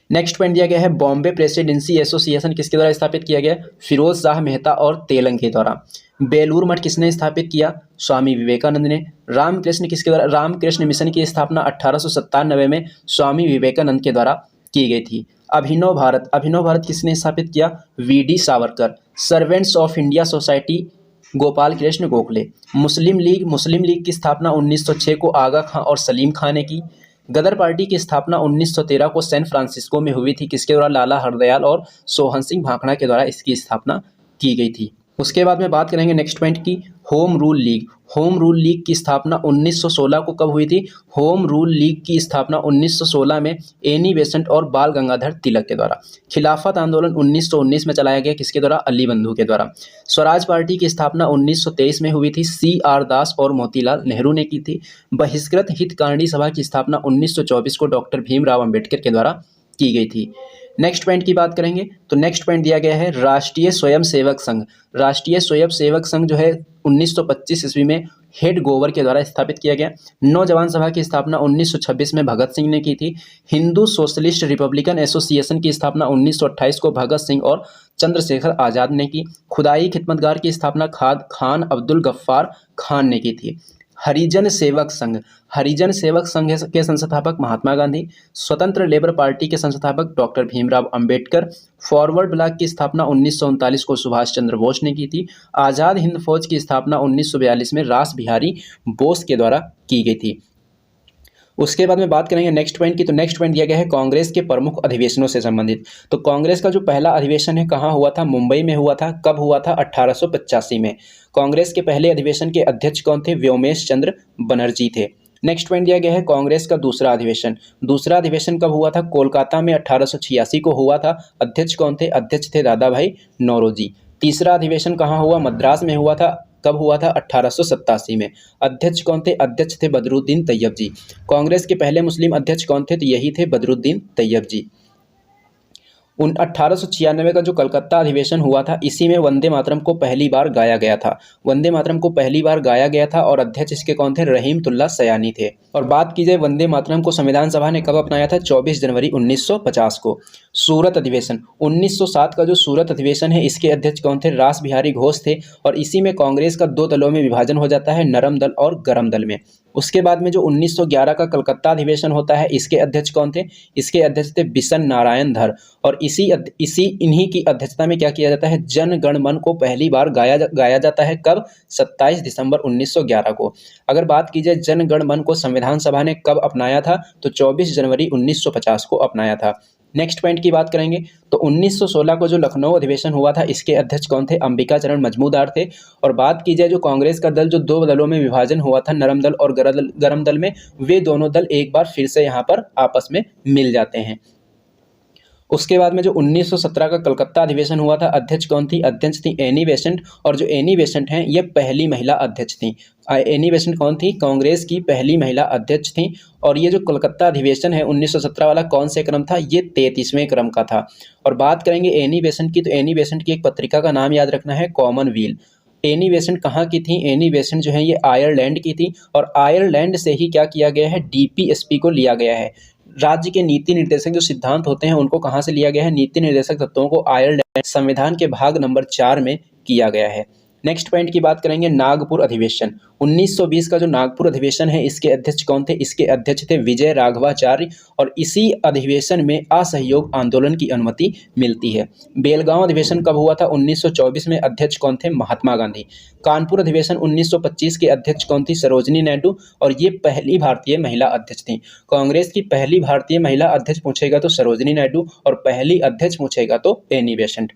नेक्स्ट पॉइंट दिया गया है बॉम्बे प्रेसिडेंसी एसोसिएशन किसके द्वारा स्थापित किया गया? फिरोज शाह मेहता और तेलंग के द्वारा। बेलूर मठ किसने स्थापित किया? स्वामी विवेकानंद ने। रामकृष्ण किसके द्वारा? रामकृष्ण मिशन की स्थापना 1897 में स्वामी विवेकानंद के द्वारा की गई थी। अभिनव भारत किसने स्थापित किया? V.D. Savarkar. Servants of India society Gopal Krishna Gokhale. Muslim league की स्थापना 1906 को आगा खां और सलीम खां ने की। गदर पार्टी की स्थापना 1913 को सैन फ्रांसिस्को में हुई थी। किसके द्वारा? लाला हरदयाल और सोहन सिंह भाखड़ा के द्वारा इसकी स्थापना की गई थी। उसके बाद में बात करेंगे नेक्स्ट पॉइंट की home rule league. Home rule league की स्थापना 1916 को कब हुई थी? होम रूल लीग की स्थापना 1916 में एनी बेसेंट और बाल गंगाधर तिलक के द्वारा। खिलाफत आंदोलन 1919 में चलाया गया, किसके द्वारा? अली बंधु के द्वारा। स्वराज पार्टी की स्थापना 1923 में हुई थी, CR दास और मोतीलाल नेहरू ने की थी। बहिष्कृत हितकारिणी सभा की स्थापना 1924 को डॉक्टर भीमराव अंबेडकर के द्वारा की गई थी। नेक्स्ट पॉइंट की बात करेंगे तो नेक्स्ट पॉइंट दिया गया है राष्ट्रीय स्वयंसेवक संघ। राष्ट्रीय स्वयंसेवक संघ जो है 1925 ईस्वी में हेड गोवर के द्वारा स्थापित किया गया। नौजवान सभा की स्थापना 1926 में भगत सिंह ने की थी। हिंदू सोशलिस्ट रिपब्लिकन एसोसिएशन की स्थापना 1928 को भगत सिंह और चंद्रशेखर आजाद ने की। खुदाई खिदमतगार की स्थापना खान अब्दुल गफ्फार खान ने की थी। हरिजन सेवक संघ। हरिजन सेवक संघ के संस्थापक महात्मा गांधी। स्वतंत्र लेबर पार्टी के संस्थापक doctor Bhimrao Ambedkar. Forward block की स्थापना 1939 को सुभाष चंद्र बोस ने की थी। आज़ाद हिंद फौज की स्थापना 1942 में रास बिहारी बोस के द्वारा की गई थी। उसके बाद में बात करेंगे नेक्स्ट पॉइंट की, तो नेक्स्ट पॉइंट दिया गया है कांग्रेस के प्रमुख अधिवेशनों से संबंधित। तो कांग्रेस का जो पहला अधिवेशन है कहाँ हुआ था? मुंबई में हुआ था। कब हुआ था? 1885 में। कांग्रेस के पहले अधिवेशन के अध्यक्ष कौन थे? व्योमेश चंद्र बनर्जी थे। नेक्स्ट पॉइंट दिया गया है कांग्रेस का दूसरा अधिवेशन। दूसरा अधिवेशन कब हुआ था? कोलकाता में 1886 को हुआ था। अध्यक्ष कौन थे? अध्यक्ष थे दादा भाई नौरोजी। तीसरा अधिवेशन कहाँ हुआ? मद्रास में हुआ था। कब हुआ था? 1887 में। अध्यक्ष कौन थे? अध्यक्ष थे बदरुद्दीन तैयब जी। कांग्रेस के पहले मुस्लिम अध्यक्ष कौन थे? तो यही थे बदरुद्दीन तैयब जी। 1896 का जो कलकत्ता अधिवेशन हुआ था, इसी में वंदे मातरम को पहली बार गाया गया था। वंदे मातरम को पहली बार गाया गया था और अध्यक्ष इसके कौन थे? रहीमतुल्लाह सयानी थे। और बात की जाए वंदे मातरम को संविधान सभा ने कब अपनाया था? 24 जनवरी 1950 को। सूरत अधिवेशन 1907 का जो सूरत अधिवेशन है, इसके अध्यक्ष कौन थे? रास बिहारी घोष थे। और इसी में कांग्रेस का दो दलों में विभाजन हो जाता है, नरम दल और गरम दल में। उसके बाद में जो 1911 का कलकत्ता अधिवेशन होता है, इसके अध्यक्ष कौन थे? इसके अध्यक्ष थे बिशन नारायण धर। और इन्हीं की अध्यक्षता में क्या किया जाता है? जन गण मन को पहली बार गाया जाता है। कब? 27 दिसंबर 1911 को। अगर बात की जाए जन गण मन को संविधान सभा ने कब अपनाया था, तो 24 जनवरी 1950 को अपनाया था। नेक्स्ट पॉइंट की बात करेंगे तो 1916 को जो लखनऊ अधिवेशन हुआ था, इसके अध्यक्ष कौन थे? अंबिका चरण मजमूदार थे। और बात की जाए जो कांग्रेस का दल जो दो दलों में विभाजन हुआ था, नरम दल और गरम दल में, वे दोनों दल एक बार फिर से यहाँ पर आपस में मिल जाते हैं। उसके बाद में जो 1917 का कलकत्ता अधिवेशन हुआ था, अध्यक्ष कौन थी? अध्यक्ष थी एनी बेसेंट। और जो एनी बेसेंट हैं, ये पहली महिला अध्यक्ष थी। एनी बेसेंट कौन थी? कांग्रेस की पहली महिला अध्यक्ष थी। और ये जो कलकत्ता अधिवेशन है 1917 वाला, कौन से क्रम था? ये 33वें क्रम का था। और बात करेंगे एनी बेसेंट की, तो एनी बेसेंट की एक पत्रिका का नाम याद रखना है, कॉमनवेल्थ। एनी बेसेंट कहाँ की थी? एनी बेसेंट जो है ये आयरलैंड की थी। और आयरलैंड से ही क्या किया गया है? DPSP को लिया गया है। राज्य के नीति निर्देशक जो सिद्धांत होते हैं, उनको कहाँ से लिया गया है? नीति निर्देशक तत्वों को आयरलैंड संविधान के भाग नंबर 4 में किया गया है। नेक्स्ट पॉइंट की बात करेंगे नागपुर अधिवेशन। 1920 का जो नागपुर अधिवेशन है, इसके अध्यक्ष कौन थे? इसके अध्यक्ष थे विजय राघवाचार्य। और इसी अधिवेशन में असहयोग आंदोलन की अनुमति मिलती है। बेलगांव अधिवेशन कब हुआ था? 1924 में। अध्यक्ष कौन थे? महात्मा गांधी। कानपुर अधिवेशन 1925 के अध्यक्ष कौन थी? सरोजिनी नायडू। और ये पहली भारतीय महिला अध्यक्ष थी। कांग्रेस की पहली भारतीय महिला अध्यक्ष पूछेगा तो सरोजिनी नायडू, और पहली अध्यक्ष पूछेगा तो एनी बेसेंट।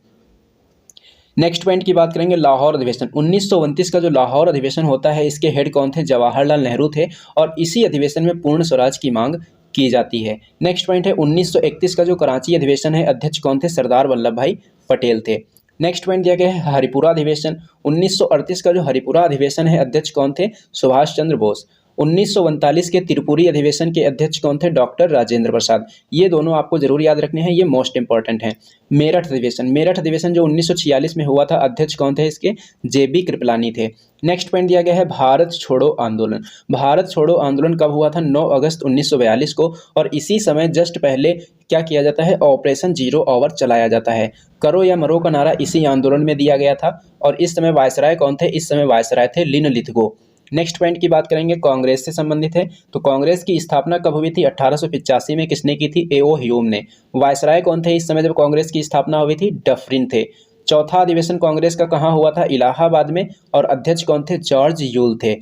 नेक्स्ट पॉइंट की बात करेंगे लाहौर अधिवेशन। 1929 का जो लाहौर अधिवेशन होता है, इसके हेड कौन थे? जवाहरलाल नेहरू थे। और इसी अधिवेशन में पूर्ण स्वराज की मांग की जाती है। नेक्स्ट पॉइंट है 1931 का जो कराची अधिवेशन है, अध्यक्ष कौन थे? सरदार वल्लभ भाई पटेल थे। नेक्स्ट पॉइंट दिया गया है हरिपुरा अधिवेशन। 1938 का जो हरिपुरा अधिवेशन है, अध्यक्ष कौन थे? सुभाष चंद्र बोस। 1939 के त्रिपुरी अधिवेशन के अध्यक्ष कौन थे? डॉक्टर राजेंद्र प्रसाद। ये दोनों आपको जरूर याद रखने हैं, ये मोस्ट इंपॉर्टेंट हैं। मेरठ अधिवेशन। मेरठ अधिवेशन जो 1946 में हुआ था, अध्यक्ष कौन थे इसके? JB कृपलानी थे। नेक्स्ट पॉइंट दिया गया है भारत छोड़ो आंदोलन। भारत छोड़ो आंदोलन कब हुआ था? 9 अगस्त 1942 को। और इसी समय जस्ट पहले क्या किया जाता है? ऑपरेशन जीरो ओवर चलाया जाता है। करो या मरो का नारा इसी आंदोलन में दिया गया था। और इस समय वायसराय कौन थे? इस समय वायसराय थे लिन लिथगो। नेक्स्ट पॉइंट की बात करेंगे, कांग्रेस से संबंधित है। तो कांग्रेस की स्थापना कब हुई थी? 1885 में। किसने की थी? A.O. ह्यूम ने। वायसराय कौन थे इस समय जब कांग्रेस की स्थापना हुई थी? डफरिन थे। चौथा अधिवेशन कांग्रेस का कहाँ हुआ था? इलाहाबाद में। और अध्यक्ष कौन थे? जॉर्ज यूल थे।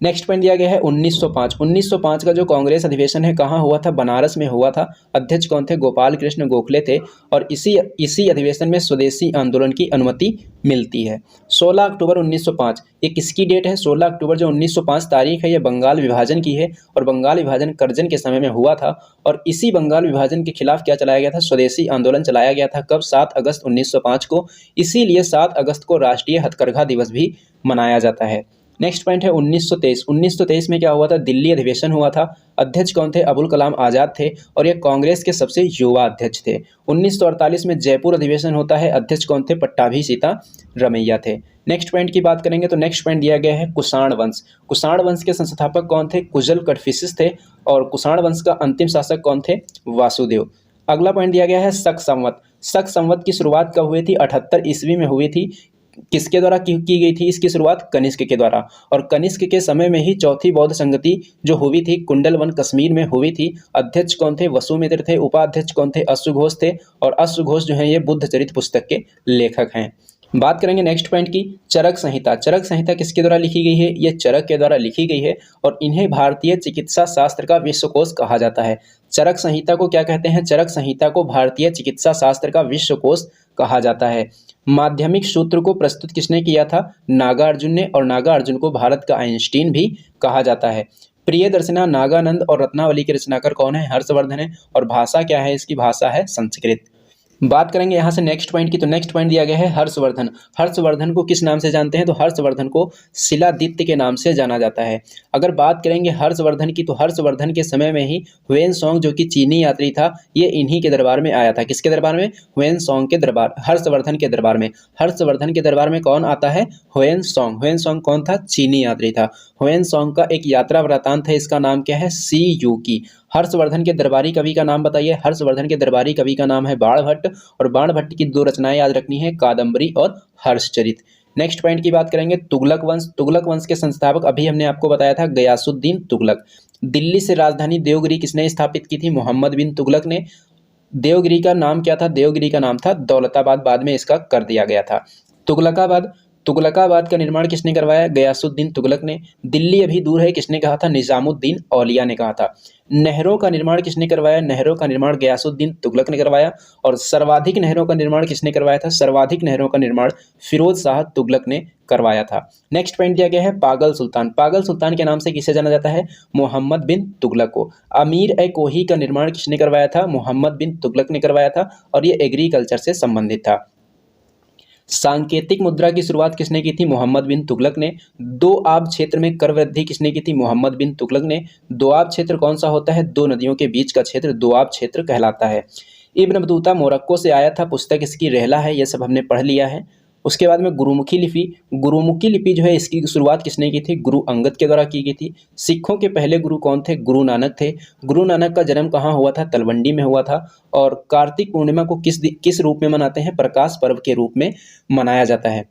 नेक्स्ट पॉइंट दिया गया है 1905। 1905 का जो कांग्रेस अधिवेशन है कहाँ हुआ था? बनारस में हुआ था। अध्यक्ष कौन थे? गोपाल कृष्ण गोखले थे। और इसी अधिवेशन में स्वदेशी आंदोलन की अनुमति मिलती है। 16 अक्टूबर 1905 ये किसकी डेट है? 16 अक्टूबर जो 1905 तारीख है ये बंगाल विभाजन की है और बंगाल विभाजन करजन के समय में हुआ था। और इसी बंगाल विभाजन के खिलाफ क्या चलाया गया था? स्वदेशी आंदोलन चलाया गया था। कब? 7 अगस्त 1905 को। इसीलिए 7 अगस्त को राष्ट्रीय हथकरघा दिवस भी मनाया जाता है। नेक्स्ट पॉइंट है 1923। 1923 में क्या हुआ था? दिल्ली अधिवेशन हुआ था। अध्यक्ष कौन थे? अबुल कलाम आज़ाद थे और ये कांग्रेस के सबसे युवा अध्यक्ष थे। 1948 में जयपुर अधिवेशन होता है। अध्यक्ष कौन थे? पट्टाभी सीता रमैया थे। नेक्स्ट पॉइंट की बात करेंगे तो नेक्स्ट पॉइंट दिया गया है कुषाण वंश। कुषाण वंश के संस्थापक कौन थे? कुशल कड़फिसिस थे। और कुषाण वंश का अंतिम शासक कौन थे? वासुदेव। अगला पॉइंट दिया गया है शक संवत। शक संवत की शुरुआत कब हुई थी? 78 ईस्वी में हुई थी। किसके द्वारा की गई थी इसकी शुरुआत? कनिष्क के द्वारा। और कनिष्क के समय में ही चौथी बौद्ध संगति जो हुई थी कुंडलवन कश्मीर में हुई थी। अध्यक्ष कौन थे? वसुमित्र थे। उपाध्यक्ष कौन थे? अश्वघोष थे। और अश्वघोष जो है ये बुद्ध चरित्र पुस्तक के लेखक हैं। बात करेंगे नेक्स्ट पॉइंट की चरक संहिता। चरक संहिता किसके द्वारा लिखी गई है? ये चरक के द्वारा लिखी गई है और इन्हें भारतीय चिकित्सा शास्त्र का विश्वकोश कहा जाता है। चरक संहिता को क्या कहते हैं? चरक संहिता को भारतीय चिकित्सा शास्त्र का विश्वकोश कहा जाता है। माध्यमिक सूत्र को प्रस्तुत किसने किया था? नागार्जुन ने। और नागार्जुन को भारत का आइंस्टीन भी कहा जाता है। प्रियदर्शना, नागानंद और रत्नावली के रचनाकार कौन है? हर्षवर्धन है। और भाषा क्या है इसकी? भाषा है संस्कृत। बात करेंगे यहाँ से नेक्स्ट पॉइंट की तो नेक्स्ट पॉइंट दिया गया है हर्षवर्धन। हर्षवर्धन को किस नाम से जानते हैं? तो हर्षवर्धन को शिलादित्य के नाम से जाना जाता है। अगर बात करेंगे हर्षवर्धन की तो हर्षवर्धन के समय में ही ह्वेनसांग जो कि चीनी यात्री था ये इन्हीं के दरबार में आया था। किसके दरबार में? ह्वेनसांग के दरबार, हर्षवर्धन के दरबार में। हर्षवर्धन के दरबार में कौन आता है? ह्वेनसांग। ह्वेनसांग कौन था? चीनी यात्री था। ह्वेनसांग का एक यात्रा वृतांत है, इसका नाम क्या है? सी यू की। हर्षवर्धन के दरबारी कवि का नाम बताइए। हर्षवर्धन के दरबारी कवि का नाम है बाणभट्ट और बाणभट्ट की 2 रचनाएं याद रखनी है, कादम्बरी और हर्षचरित। नेक्स्ट पॉइंट की बात करेंगे तुगलक वंश। तुगलक वंश के संस्थापक अभी हमने आपको बताया था गयासुद्दीन तुगलक। दिल्ली से राजधानी देवगिरी किसने स्थापित की थी? मोहम्मद बिन तुगलक ने। देवगिरी का नाम क्या था? देवगिरी का नाम था दौलताबाद, बाद में इसका कर दिया गया था तुगलकाबाद। तुगलकाबाद का निर्माण किसने करवाया? गयासुद्दीन तुगलक ने। दिल्ली अभी दूर है किसने कहा था? निजामुद्दीन औलिया ने कहा था। नहरों का निर्माण किसने करवाया? नहरों का निर्माण गयासुद्दीन तुगलक ने करवाया। और सर्वाधिक नहरों का निर्माण किसने करवाया था? सर्वाधिक नहरों का निर्माण फिरोज शाह तुगलक ने करवाया था। नेक्स्ट पॉइंट दिया गया है पागल सुल्तान। पागल सुल्तान के नाम से किसे जाना जाता है? मोहम्मद बिन तुगलक को। अमीर ए कोही का निर्माण किसने करवाया था? मोहम्मद बिन तुगलक ने करवाया था और ये एग्रीकल्चर से संबंधित था। सांकेतिक मुद्रा की शुरुआत किसने की थी? मोहम्मद बिन तुगलक ने। दोआब क्षेत्र में कर वृद्धि किसने की थी? मोहम्मद बिन तुगलक ने। दोआब क्षेत्र कौन सा होता है? 2 नदियों के बीच का क्षेत्र दोआब क्षेत्र कहलाता है। इब्न बतूता मोरक्को से आया था, पुस्तक इसकी रहला है, ये सब हमने पढ़ लिया है। उसके बाद में गुरुमुखी लिपि। गुरुमुखी लिपि जो है इसकी शुरुआत किसने की थी? गुरु अंगद के द्वारा की गई थी। सिखों के पहले गुरु कौन थे? गुरु नानक थे। गुरु नानक का जन्म कहाँ हुआ था? तलवंडी में हुआ था। और कार्तिक पूर्णिमा को किस रूप में मनाते हैं? प्रकाश पर्व के रूप में मनाया जाता है।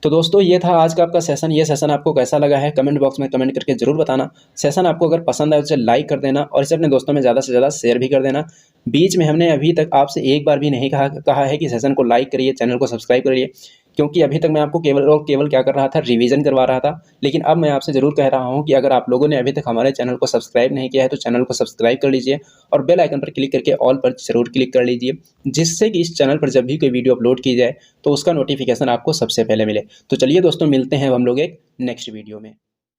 तो दोस्तों ये था आज का आपका सेशन। ये सेशन आपको कैसा लगा है कमेंट बॉक्स में कमेंट करके जरूर बताना। सेशन आपको अगर पसंद आए तो लाइक कर देना और इसे अपने दोस्तों में ज़्यादा से ज़्यादा शेयर भी कर देना। बीच में हमने अभी तक आपसे एक बार भी नहीं कहा है कि सेशन को लाइक करिए, चैनल को सब्सक्राइब करिए, क्योंकि अभी तक मैं आपको केवल और केवल क्या कर रहा था? रिवीजन करवा रहा था। लेकिन अब मैं आपसे ज़रूर कह रहा हूं कि अगर आप लोगों ने अभी तक हमारे चैनल को सब्सक्राइब नहीं किया है तो चैनल को सब्सक्राइब कर लीजिए और बेल आइकन पर क्लिक करके ऑल पर ज़रूर क्लिक कर लीजिए, जिससे कि इस चैनल पर जब भी कोई वीडियो अपलोड की जाए तो उसका नोटिफिकेशन आपको सबसे पहले मिले। तो चलिए दोस्तों, मिलते हैं हम लोग एक नेक्स्ट वीडियो में।